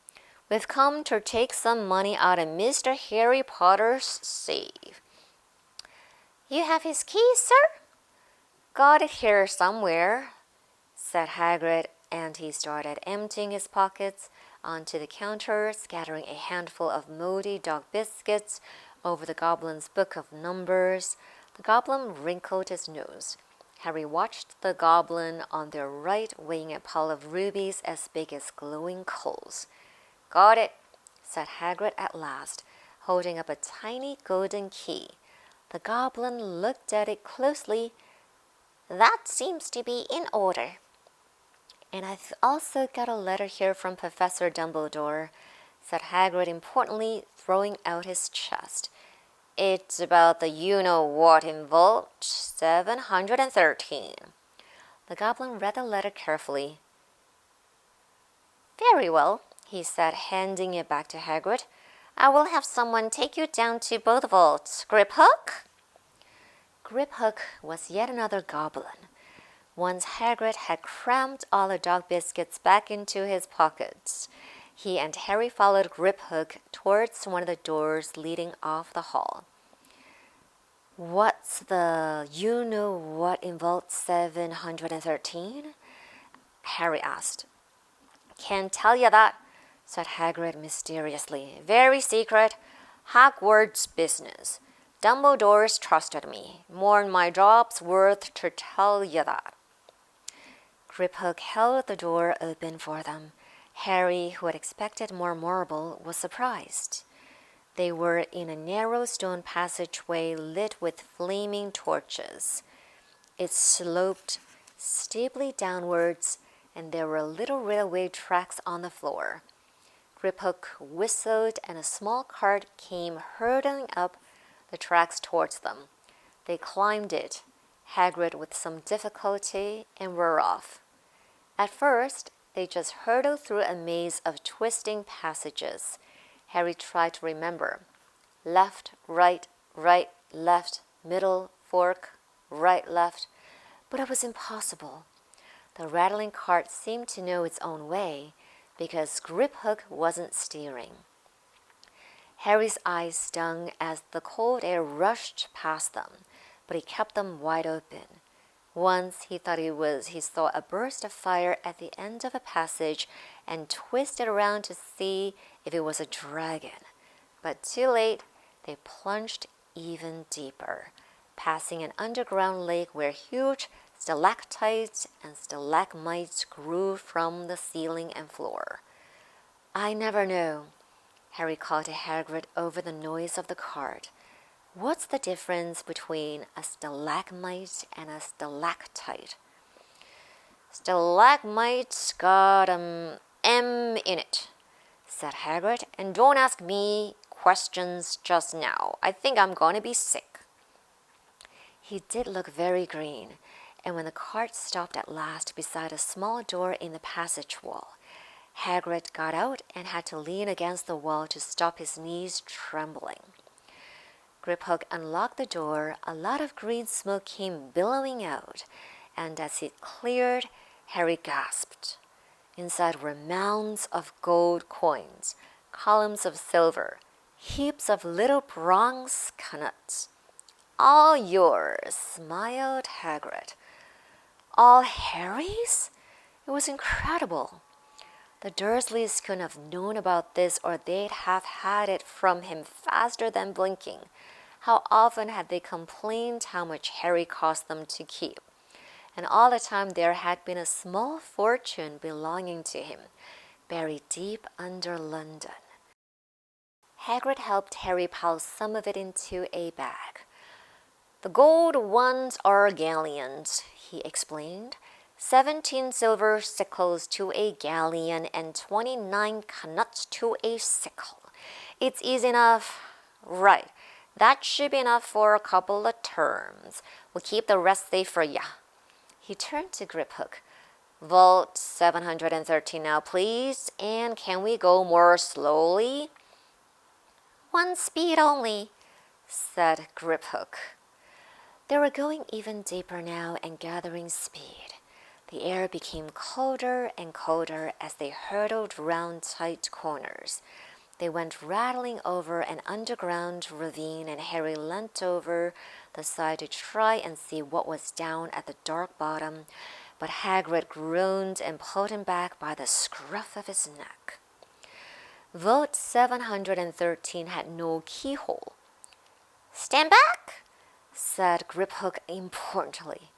"We've come to take some money out of Mr. Harry Potter's safe." "You have his keys, sir?" "Got it here somewhere," said Hagrid, and he started emptying his pockets onto the counter, scattering a handful of moldy dog biscuits over the goblin's book of numbers. The goblin wrinkled his nose. Harry watched the goblin on their right weighing a pile of rubies as big as glowing coals. "Got it," said Hagrid at last, holding up a tiny golden key. The goblin looked at it closely. "That seems to be in order." "And I've also got a letter here from Professor Dumbledore," said Hagrid importantly, throwing out his chest. "It's about the you-know-what in Vault 713. The goblin read the letter carefully. "Very well," he said, handing it back to Hagrid. "I will have someone take you down to both vaults. Griphook?" Griphook was yet another goblin. Once Hagrid had crammed all the dog biscuits back into his pockets. He and Harry followed Griphook towards one of the doors leading off the hall. What's the you-know-what in Vault 713? Harry asked. Can't tell you that, said Hagrid mysteriously. Very secret. Hogwarts business. Dumbledore's trusted me. More'n my job's worth to tell you that. Griphook held the door open for them. Harry, who had expected more marble, was surprised. They were in a narrow stone passageway lit with flaming torches. It sloped steeply downwards, and there were little railway tracks on the floor. Griphook whistled, and a small cart came hurtling up the tracks towards them. They climbed it, Hagrid with some difficulty, and were off. At first, they just hurtled through a maze of twisting passages. Harry tried to remember. Left, right, left, middle, fork, right, left. But it was impossible. The rattling cart seemed to know its own way, because Griphook wasn't steering. Harry's eyes stung as the cold air rushed past them, but he kept them wide open. Once he thought he saw a burst of fire at the end of a passage and twisted around to see if it was a dragon. But too late, they plunged even deeper, passing an underground lake where huge stalactites and stalagmites grew from the ceiling and floor. I never know, Harry called to Hagrid over the noise of the cart. What's the difference between a stalagmite and a stalactite? Stalagmite's got M in it, said Hagrid, and don't ask me questions just now. I think I'm going to be sick. He did look very green, and when the cart stopped at last beside a small door in the passage wall, Hagrid got out and had to lean against the wall to stop his knees trembling. Griphook unlocked the door. A lot of green smoke came billowing out, and as it cleared, Harry gasped. Inside were mounds of gold coins, columns of silver, heaps of little bronze knuts. All yours, smiled Hagrid. All Harry's? It was incredible. The Dursleys couldn't have known about this, or they'd have had it from him faster than blinking. How often had they complained how much Harry cost them to keep? And all the time there had been a small fortune belonging to him, buried deep under London. Hagrid helped Harry pile some of it into a bag. The gold ones are galleons, he explained. 17 silver sickles to a galleon and 29 knuts to a sickle. It's easy enough. Right. That should be enough for a couple of terms. We'll keep the rest safe for ya. He turned to Griphook. Vault 713 now, please. And can we go more slowly? One speed only, said Griphook. They were going even deeper now and gathering speed. The air became colder and colder as they hurtled round tight corners. They went rattling over an underground ravine, and Harry leant over the side to try and see what was down at the dark bottom, but Hagrid groaned and pulled him back by the scruff of his neck. Vault 713 had no keyhole. Stand back, said Griphook importantly.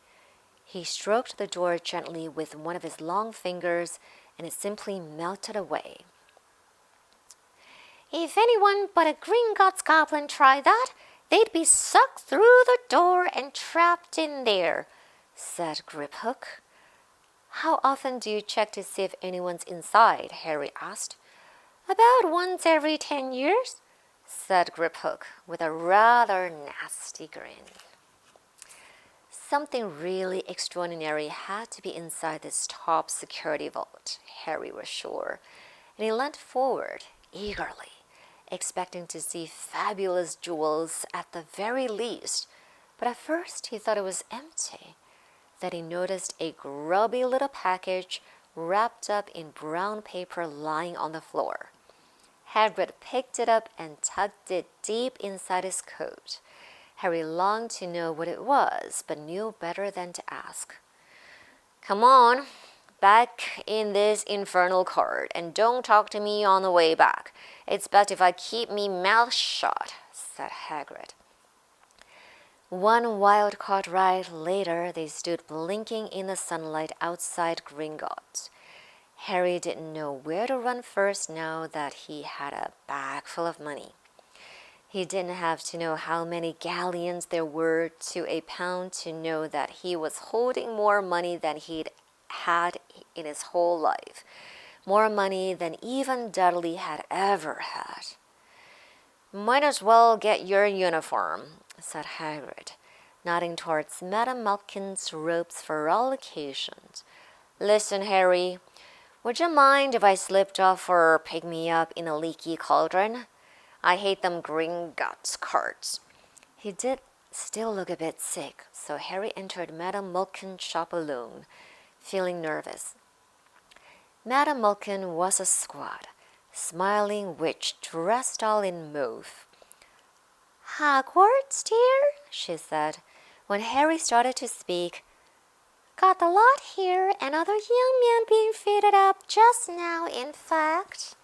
He stroked the door gently with one of his long fingers, and it simply melted away. If anyone but a Gringotts goblin tried that, they'd be sucked through the door and trapped in there, said Griphook. How often do you check to see if anyone's inside? Harry asked. About once every 10 years, said Griphook with a rather nasty grin. Something really extraordinary had to be inside this top security vault, Harry was sure, and he leant forward eagerly, expecting to see fabulous jewels at the very least, but at first he thought it was empty. Then he noticed a grubby little package wrapped up in brown paper lying on the floor. Hagrid picked it up and tucked it deep inside his coat. Harry longed to know what it was, but knew better than to ask. Come on, back in this infernal cart, and don't talk to me on the way back. It's best if I keep me mouth shut, said Hagrid. One wild cart ride later, they stood blinking in the sunlight outside Gringotts. Harry didn't know where to run first now that he had a bag full of money. He didn't have to know how many galleons there were to a pound to know that he was holding more money than he'd had in his whole life, more money than even Dudley had ever had. Might as well get your uniform, said Hagrid, nodding towards Madame Malkin's robes for all occasions. Listen, Harry, would you mind if I slipped off or pick me up in a leaky cauldron? I hate them Gringotts carts. He did still look a bit sick, so Harry entered Madame Malkin's shop alone, feeling nervous. Madame Malkin was a squat, smiling witch dressed all in mauve. Hogwarts, dear, she said, when Harry started to speak. Got the lot here, another young man being fitted up just now, in fact.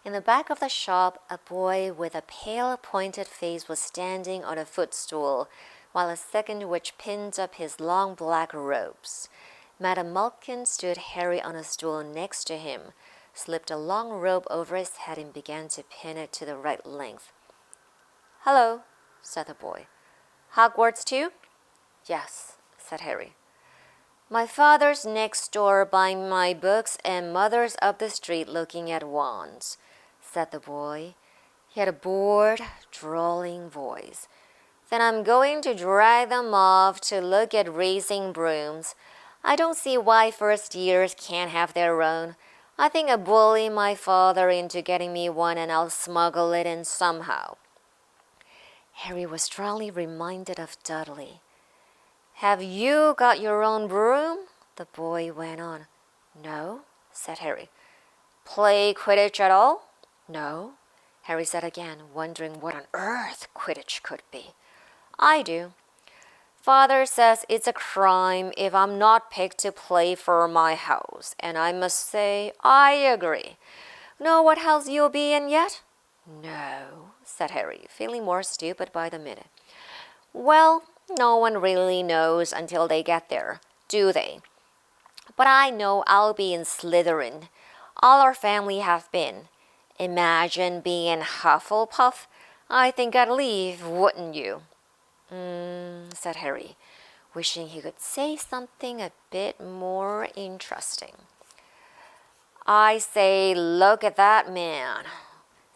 In the back of the shop, a boy with a pale, pointed face was standing on a footstool, while a second witch pinned up his long black robes. Madame Malkin stood Harry on a stool next to him, slipped a long robe over his head and began to pin it to the right length. Hello, said the boy. Hogwarts too? Yes, said Harry. My father's next door buying my books and mother's up the street looking at wands, said the boy. He had a bored, drawling voice. Then I'm going to drag them off to look at racing brooms. I don't see why first years can't have their own. I think I'll bully my father into getting me one and I'll smuggle it in somehow. Harry was strongly reminded of Dudley. Have you got your own broom? The boy went on. No, said Harry. Play Quidditch at all? No, Harry said again, wondering what on earth Quidditch could be. I do. Father says it's a crime if I'm not picked to play for my house, and I must say I agree. Know what house you'll be in yet? No, said Harry, feeling more stupid by the minute. Well, no one really knows until they get there, do they? But I know I'll be in Slytherin. All our family have been. Imagine being Hufflepuff. I think I'd leave, wouldn't you? Said Harry, wishing he could say something a bit more interesting. I say, look at that man,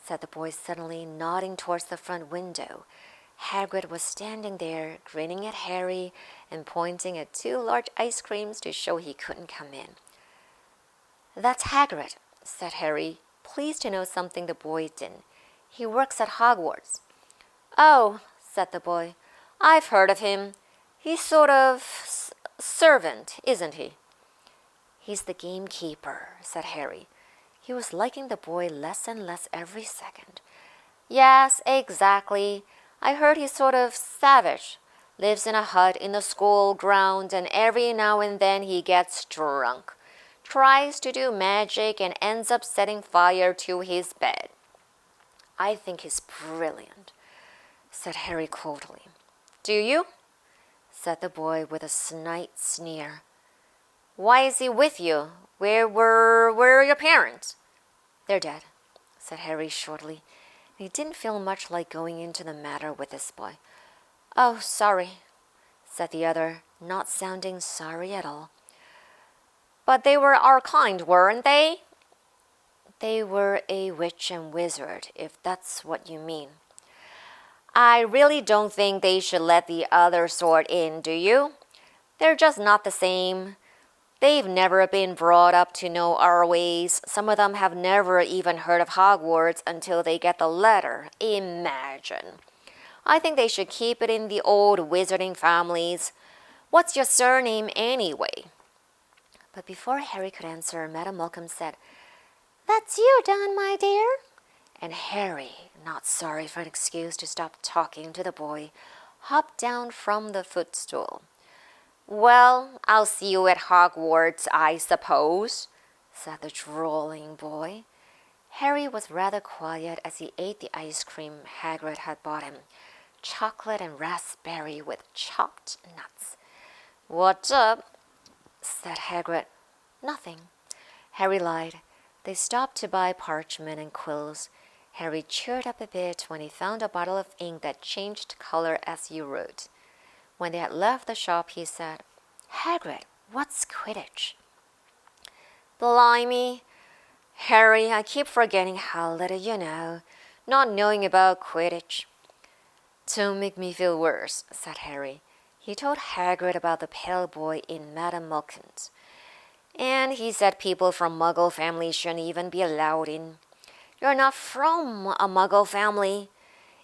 said the boy suddenly, nodding towards the front window. Hagrid was standing there, grinning at Harry and pointing at 2 large ice creams to show he couldn't come in. That's Hagrid, said Harry, pleased to know something the boy didn't. He works at Hogwarts. Oh, said the boy, I've heard of him. He's sort of servant, isn't he? He's the gamekeeper, said Harry. He was liking the boy less and less every second. Yes, exactly. I heard he's sort of savage. Lives in a hut in the school ground, and every now and then he gets drunk. Tries to do magic and ends up setting fire to his bed. I think he's brilliant, said Harry coldly. Do you? Said the boy with a slight sneer. Why is he with you? Where are your parents? They're dead, said Harry shortly. He didn't feel much like going into the matter with this boy. Oh, sorry, said the other, not sounding sorry at all. But they were our kind, weren't they? They were a witch and wizard, if that's what you mean. I really don't think they should let the other sort in, do you? They're just not the same. They've never been brought up to know our ways. Some of them have never even heard of Hogwarts until they get the letter. Imagine. I think they should keep it in the old wizarding families. What's your surname anyway? But before Harry could answer, Madame Malkin said, That's you, Don, my dear. And Harry, not sorry for an excuse to stop talking to the boy, hopped down from the footstool. "Well, I'll see you at Hogwarts, I suppose," said the drooling boy. Harry was rather quiet as he ate the ice cream Hagrid had bought him, chocolate and raspberry with chopped nuts. "What's up?" said Hagrid. "Nothing," Harry lied. They stopped to buy parchment and quills. Harry cheered up a bit when he found a bottle of ink that changed color as he wrote. When they had left the shop, he said, "Hagrid, what's Quidditch?" "Blimey, Harry, I keep forgetting how little you know, not knowing about Quidditch." "Don't make me feel worse," said Harry. He told Hagrid about the pale boy in Madame Malkin's. "And he said people from Muggle families shouldn't even be allowed in. You're not from a Muggle family.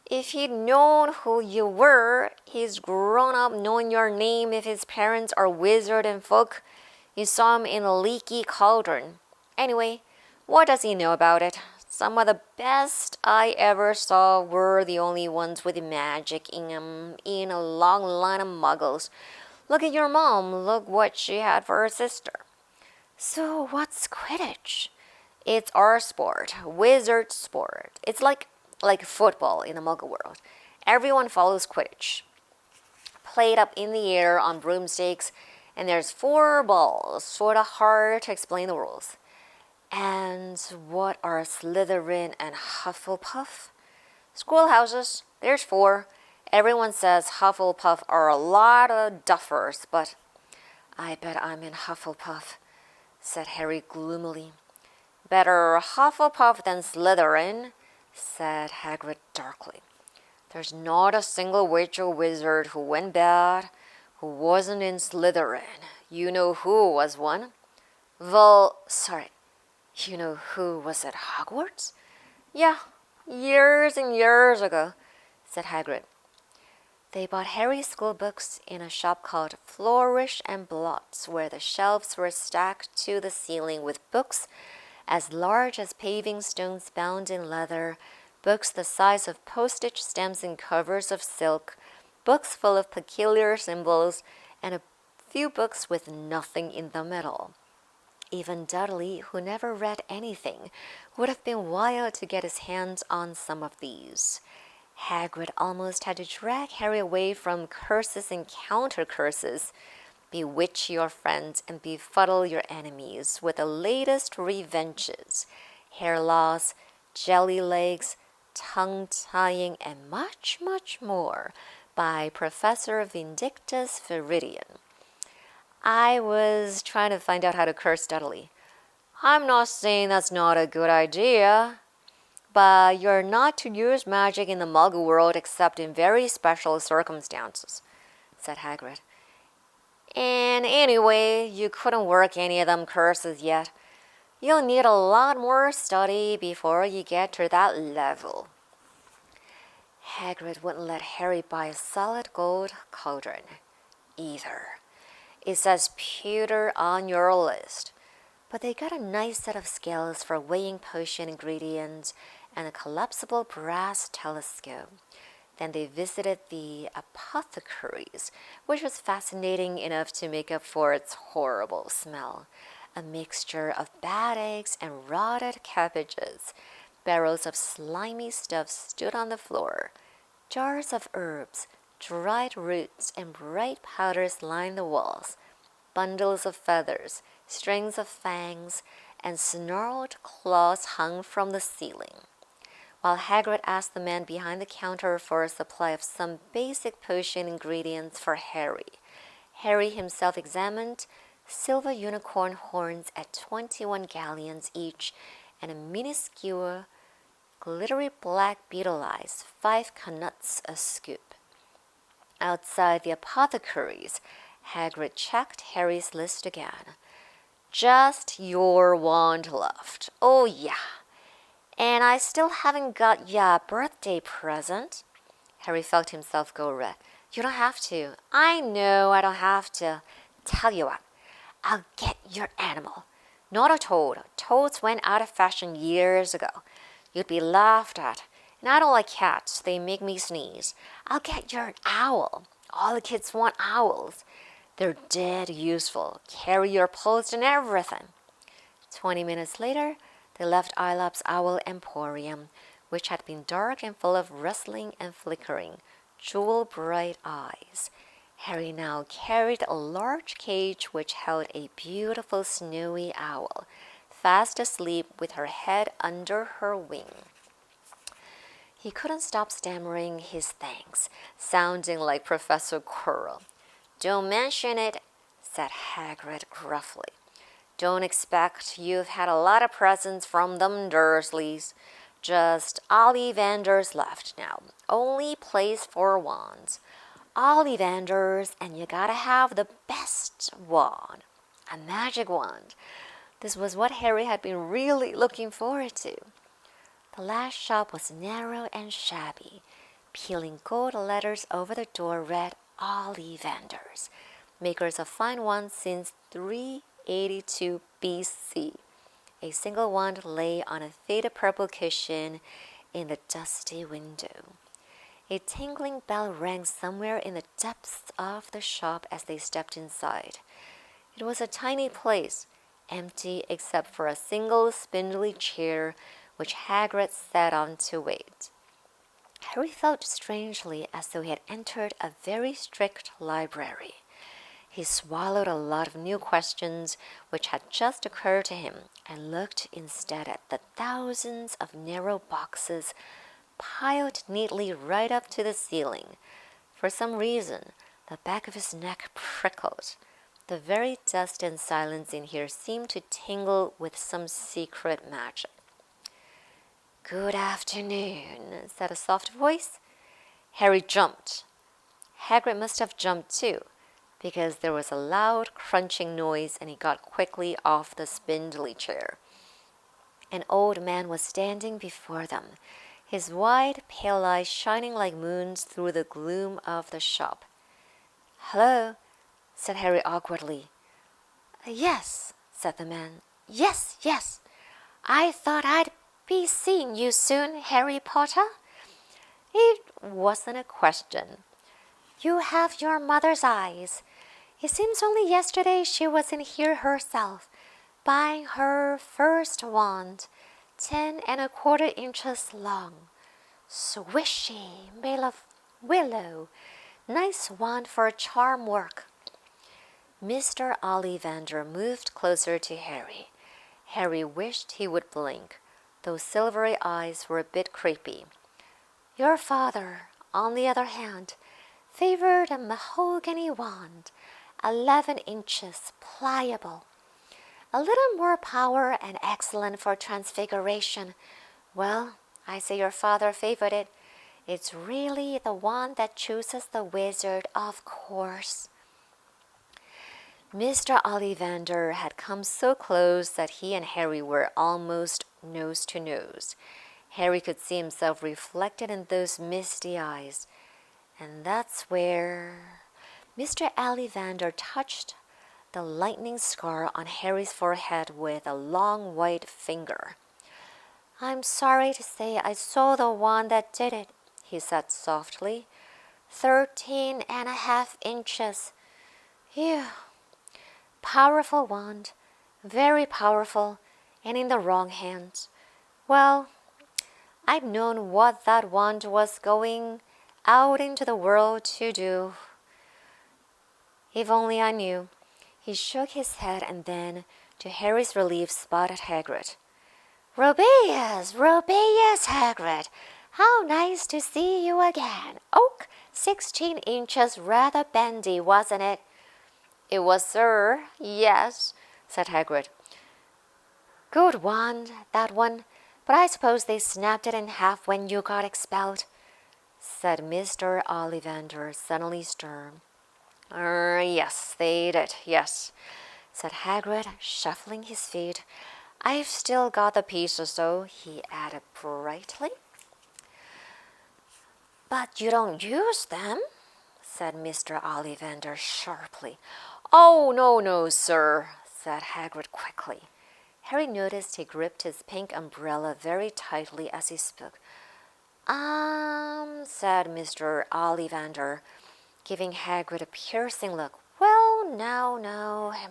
If he'd known who you were, he's grown up knowing your name if his parents are wizard and folk. You saw him in a leaky cauldron. Anyway, what does he know about it? Some of the best I ever saw were the only ones with magic in them, in a long line of muggles. Look at your mom. Look what she had for her sister." "So what's Quidditch?" "It's our sport, wizard sport. It's like football in the Muggle world. Everyone follows Quidditch. Played up in the air on broomsticks, and there's 4 balls. Sort of hard to explain the rules." "And what are Slytherin and Hufflepuff?" "Schoolhouses. There's 4. Everyone says Hufflepuff are a lot of duffers, but—" "I bet I'm in Hufflepuff," said Harry gloomily. "Better Hufflepuff than Slytherin," said Hagrid darkly. "There's not a single witch or wizard who went bad who wasn't in Slytherin. You know who was one?" You know who was at Hogwarts?" "Yeah, years and years ago," said Hagrid. They bought Harry's school books in a shop called Flourish and Blots, where the shelves were stacked to the ceiling with books as large as paving stones bound in leather, books the size of postage stamps in covers of silk, books full of peculiar symbols, and a few books with nothing in them at all. Even Dudley, who never read anything, would have been wild to get his hands on some of these. Hagrid almost had to drag Harry away from curses and counter-curses. Bewitch your friends and befuddle your enemies with the latest revenges, hair loss, jelly legs, tongue-tying, and much, much more by Professor Vindictus Viridian. I was trying to find out how to curse Dudley. "I'm not saying that's not a good idea, but you're not to use magic in the Muggle world except in very special circumstances," said Hagrid. "And anyway, you couldn't work any of them curses yet. You'll need a lot more study before you get to that level." Hagrid wouldn't let Harry buy a solid gold cauldron either. "It says pewter on your list." But they got a nice set of scales for weighing potion ingredients and a collapsible brass telescope. Then they visited the Apothecaries, which was fascinating enough to make up for its horrible smell. A mixture of bad eggs and rotted cabbages. Barrels of slimy stuff stood on the floor. Jars of herbs, dried roots, and bright powders lined the walls. Bundles of feathers, strings of fangs, and snarled claws hung from the ceiling. While Hagrid asked the man behind the counter for a supply of some basic potion ingredients for Harry, Harry himself examined silver unicorn horns at 21 galleons each and a minuscule, glittery black beetle eyes, 5 knuts a scoop. Outside the Apothecaries, Hagrid checked Harry's list again. "Just your wand left. Oh, yeah. And I still haven't got ya a birthday present." Harry felt himself go red. "You don't have to." "I know I don't have to. Tell you what, I'll get your animal. Not a toad. Toads went out of fashion years ago. You'd be laughed at. I don't like cats. They make me sneeze. I'll get you an owl. All the kids want owls. They're dead useful. Carry your post and everything." 20 minutes later, they left Ilop's Owl Emporium, which had been dark and full of rustling and flickering, jewel-bright eyes. Harry now carried a large cage which held a beautiful snowy owl, fast asleep with her head under her wing. He couldn't stop stammering his thanks, sounding like Professor Quirrell. "Don't mention it," said Hagrid gruffly. "Don't expect you've had a lot of presents from them Dursleys. Just Ollivanders left now. Only place for wands. Ollivanders, and you gotta have the best wand. A magic wand." This was what Harry had been really looking forward to. The last shop was narrow and shabby. Peeling gold letters over the door read Ollivanders, makers of fine wands since 382 BC. A single wand lay on a faded purple cushion in the dusty window. A tinkling bell rang somewhere in the depths of the shop as they stepped inside. It was a tiny place, empty except for a single spindly chair which Hagrid sat on to wait. Harry felt strangely as though he had entered a very strict library. He swallowed a lot of new questions which had just occurred to him and looked instead at the thousands of narrow boxes piled neatly right up to the ceiling. For some reason, the back of his neck prickled. The very dust and silence in here seemed to tingle with some secret magic. "Good afternoon," said a soft voice. Harry jumped. Hagrid must have jumped too, because there was a loud crunching noise and he got quickly off the spindly chair. An old man was standing before them, his wide, pale eyes shining like moons through the gloom of the shop. "Hello," said Harry awkwardly. "Yes," said the man. Yes. I thought I'd be seeing you soon, Harry Potter." It wasn't a question. "You have your mother's eyes. It seems only yesterday she was in here herself, buying her first wand, 10¼ inches long. Swishy, made of willow. Nice wand for charm work." Mr. Ollivander moved closer to Harry. Harry wished he would blink. Those silvery eyes were a bit creepy. "Your father, on the other hand, favored a mahogany wand, 11 inches, pliable. A little more power and excellent for transfiguration. Well, I say your father favored it. It's really the wand that chooses the wizard, of course." Mr. Ollivander had come so close that he and Harry were almost nose to nose. Harry could see himself reflected in those misty eyes. And that's where Mr. Ollivander touched the lightning scar on Harry's forehead with a long white finger. "I'm sorry to say I saw the one that did it," he said softly. 13½ inches. Phew. Powerful wand, very powerful, and in the wrong hands. Well, I'd known what that wand was going out into the world to do. If only I knew. He shook his head and then, to Harry's relief, spotted Hagrid. Rubeus, Hagrid! How nice to see you again. Oak, 16 inches, rather bendy, wasn't it?" "It was, sir. Yes," said Hagrid. "Good wand, that one, but I suppose they snapped it in half when you got expelled," said Mr. Ollivander, suddenly stern. Yes, they did, yes," said Hagrid, shuffling his feet. "I've still got the pieces, though," he added brightly. "But you don't use them," said Mr. Ollivander sharply. "Oh, no, sir," said Hagrid quickly. Harry noticed he gripped his pink umbrella very tightly as he spoke. said Mr. Ollivander, giving Hagrid a piercing look. Well, now,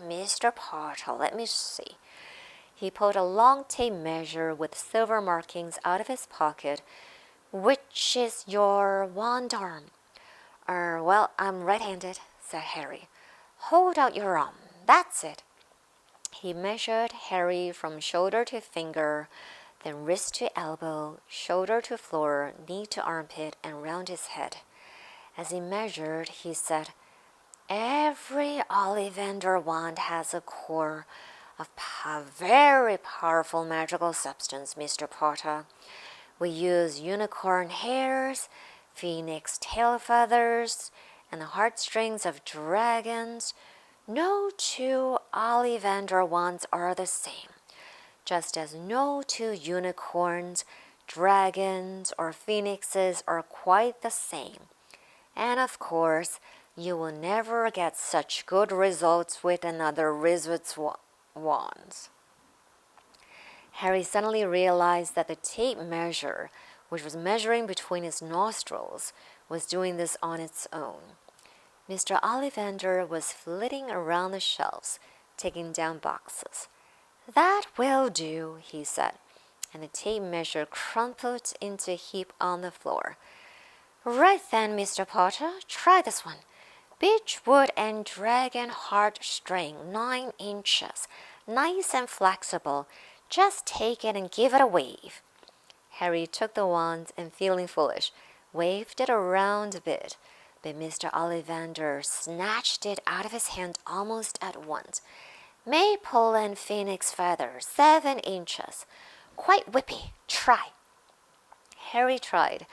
Mr. Potter, let me see. He pulled a long tape measure with silver markings out of his pocket. Which is your wand arm? Well, I'm right-handed, said Harry. Hold out your arm. That's it. He measured Harry from shoulder to finger, then wrist to elbow, shoulder to floor, knee to armpit, and round his head. As he measured, he said, Every Ollivander wand has a core of very powerful magical substance, Mr. Potter. We use unicorn hairs, phoenix tail feathers, and the heartstrings of dragons. No two Ollivander wands are the same, just as no two unicorns, dragons, or phoenixes are quite the same. And of course, you will never get such good results with another wizard's wands. Harry suddenly realized that the tape measure, which was measuring between his nostrils, was doing this on its own. Mr. Ollivander was flitting around the shelves, taking down boxes. That will do, he said, and the tape measure crumpled into a heap on the floor. Right then, Mr. Potter, try this one. Beechwood and dragon heart string, 9 inches, nice and flexible. Just take it and give it a wave. Harry took the wand and, feeling foolish, waved it around a bit, but Mr. Ollivander snatched it out of his hand almost at once. Maple and phoenix feathers, 7 inches. Quite whippy. Try. Harry tried,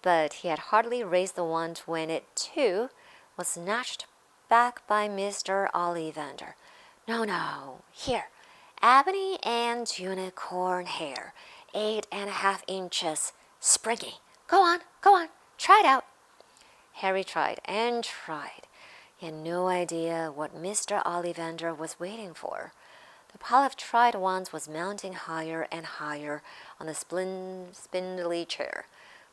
but he had hardly raised the wand when it, too, was snatched back by Mr. Ollivander. No, here. Ebony and unicorn hair, 8.5 inches, springy. Go on, try it out. Harry tried and tried. He had no idea what Mr. Ollivander was waiting for. The pile of tried wands was mounting higher and higher on the spindly chair.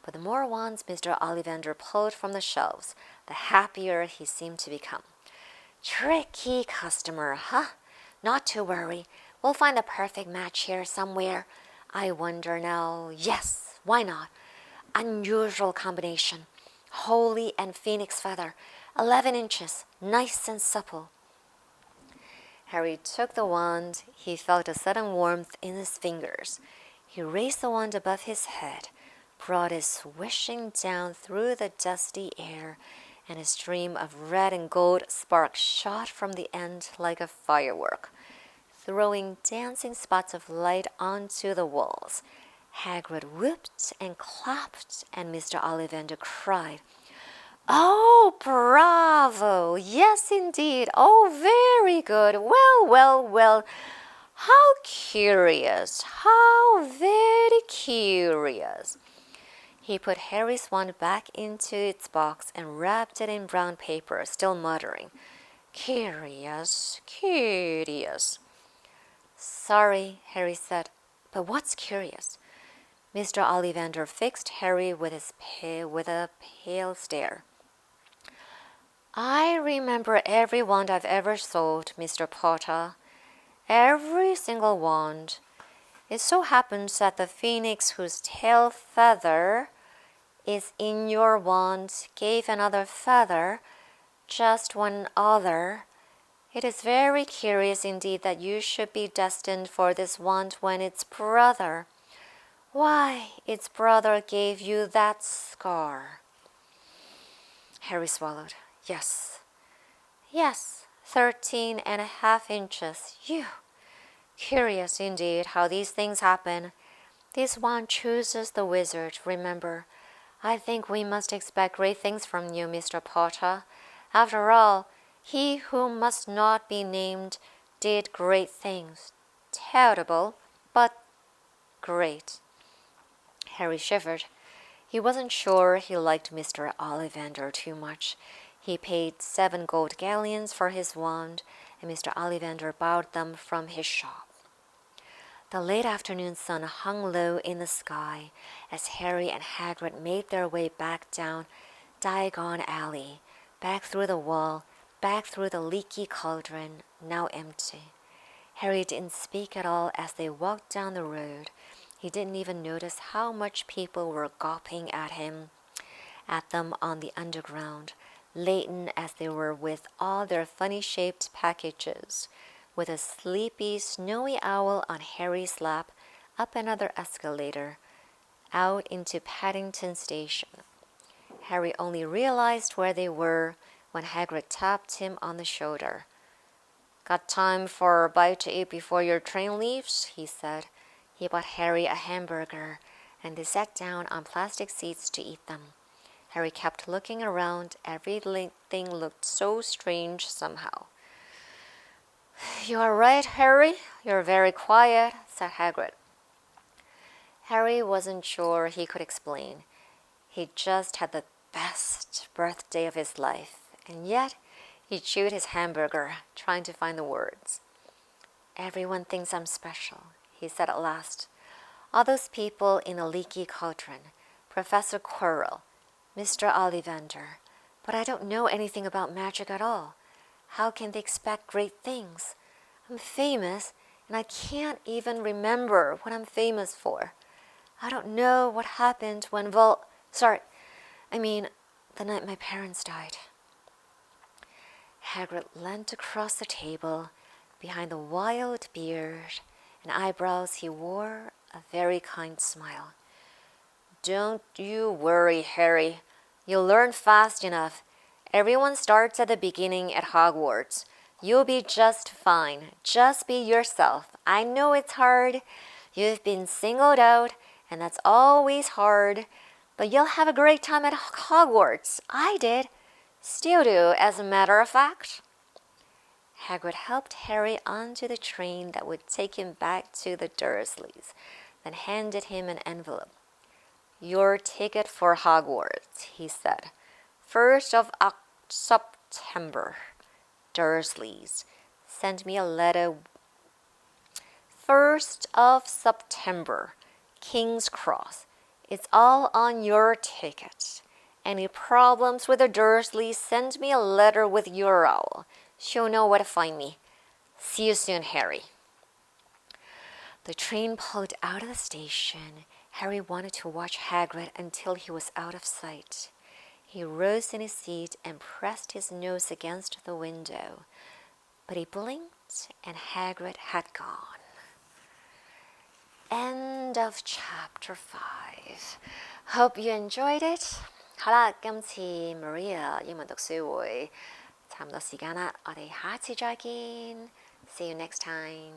But the more wands Mr. Ollivander pulled from the shelves, the happier he seemed to become. Tricky customer, huh? Not to worry. We'll find the perfect match here somewhere. I wonder now. Yes, why not? Unusual combination. Holy and phoenix feather, 11 inches, nice and supple. Harry took the wand. He felt a sudden warmth in his fingers. He raised the wand above his head, brought it swishing down through the dusty air, and a stream of red and gold sparks shot from the end like a firework, throwing dancing spots of light onto the walls. Hagrid whooped and clapped, and Mr. Ollivander cried, Oh, bravo! Yes, indeed. Oh, very good. Well. How curious. How very curious. He put Harry's wand back into its box and wrapped it in brown paper, still muttering, Curious. Sorry, Harry said, but what's curious? Mr. Ollivander fixed Harry with a pale stare. I remember every wand I've ever sold, Mr. Potter. Every single wand. It so happens that the phoenix whose tail feather is in your wand gave another feather, just one other. It is very curious indeed that you should be destined for this wand when its brother, why, its brother gave you that scar. Harry swallowed. Yes, 13.5 inches. Phew. Curious indeed how these things happen. This wand chooses the wizard, remember. I think we must expect great things from you, Mr. Potter. After all, he who must not be named did great things. Terrible, but great. Harry shivered. He wasn't sure he liked Mr. Ollivander too much. He paid 7 gold galleons for his wand, and Mr. Ollivander borrowed them from his shop. The late afternoon sun hung low in the sky as Harry and Hagrid made their way back down Diagon alley, back through the wall, back through the leaky cauldron, now empty. Harry didn't speak at all as they walked down the road. He didn't even notice how much people were gawping at them on the underground, laden as they were with all their funny-shaped packages. With a sleepy, snowy owl on Harry's lap, up another escalator, out into Paddington Station. Harry only realized where they were when Hagrid tapped him on the shoulder. "Got time for a bite to eat before your train leaves?" he said. He bought Harry a hamburger, and they sat down on plastic seats to eat them. Harry kept looking around. Everything looked so strange somehow. "You are right, Harry. You're very quiet," said Hagrid. Harry wasn't sure he could explain. He just had the best birthday of his life, and yet he chewed his hamburger, trying to find the words. "Everyone thinks I'm special," he said at last. "All those people in the leaky cauldron, Professor Quirrell, Mr. Ollivander, but I don't know anything about magic at all. How can they expect great things? I'm famous, and I can't even remember what I'm famous for. I don't know what happened when the night my parents died." Hagrid leant across the table. Behind the wild beard and eyebrows he wore a very kind smile. "Don't you worry, Harry. You'll learn fast enough. Everyone starts at the beginning at Hogwarts. You'll be just fine. Just be yourself. I know it's hard. You've been singled out, and that's always hard. But you'll have a great time at Hogwarts. I did. Still do, as a matter of fact." Hagrid helped Harry onto the train that would take him back to the Dursleys, then handed him an envelope. "Your ticket for Hogwarts," he said. "1st of September. Dursleys. Send me a letter. 1st of September. King's Cross. It's all on your ticket. Any problems with the Dursleys, send me a letter with your owl. She'll know where to find me. See you soon, Harry." The train pulled out of the station. Harry wanted to watch Hagrid until he was out of sight. He rose in his seat and pressed his nose against the window. But he blinked and Hagrid had gone. End of chapter 5. Hope you enjoyed it. 好啦，今次 Maria 英文讀書會差唔多時間啦，我哋下一次再見。See you next time.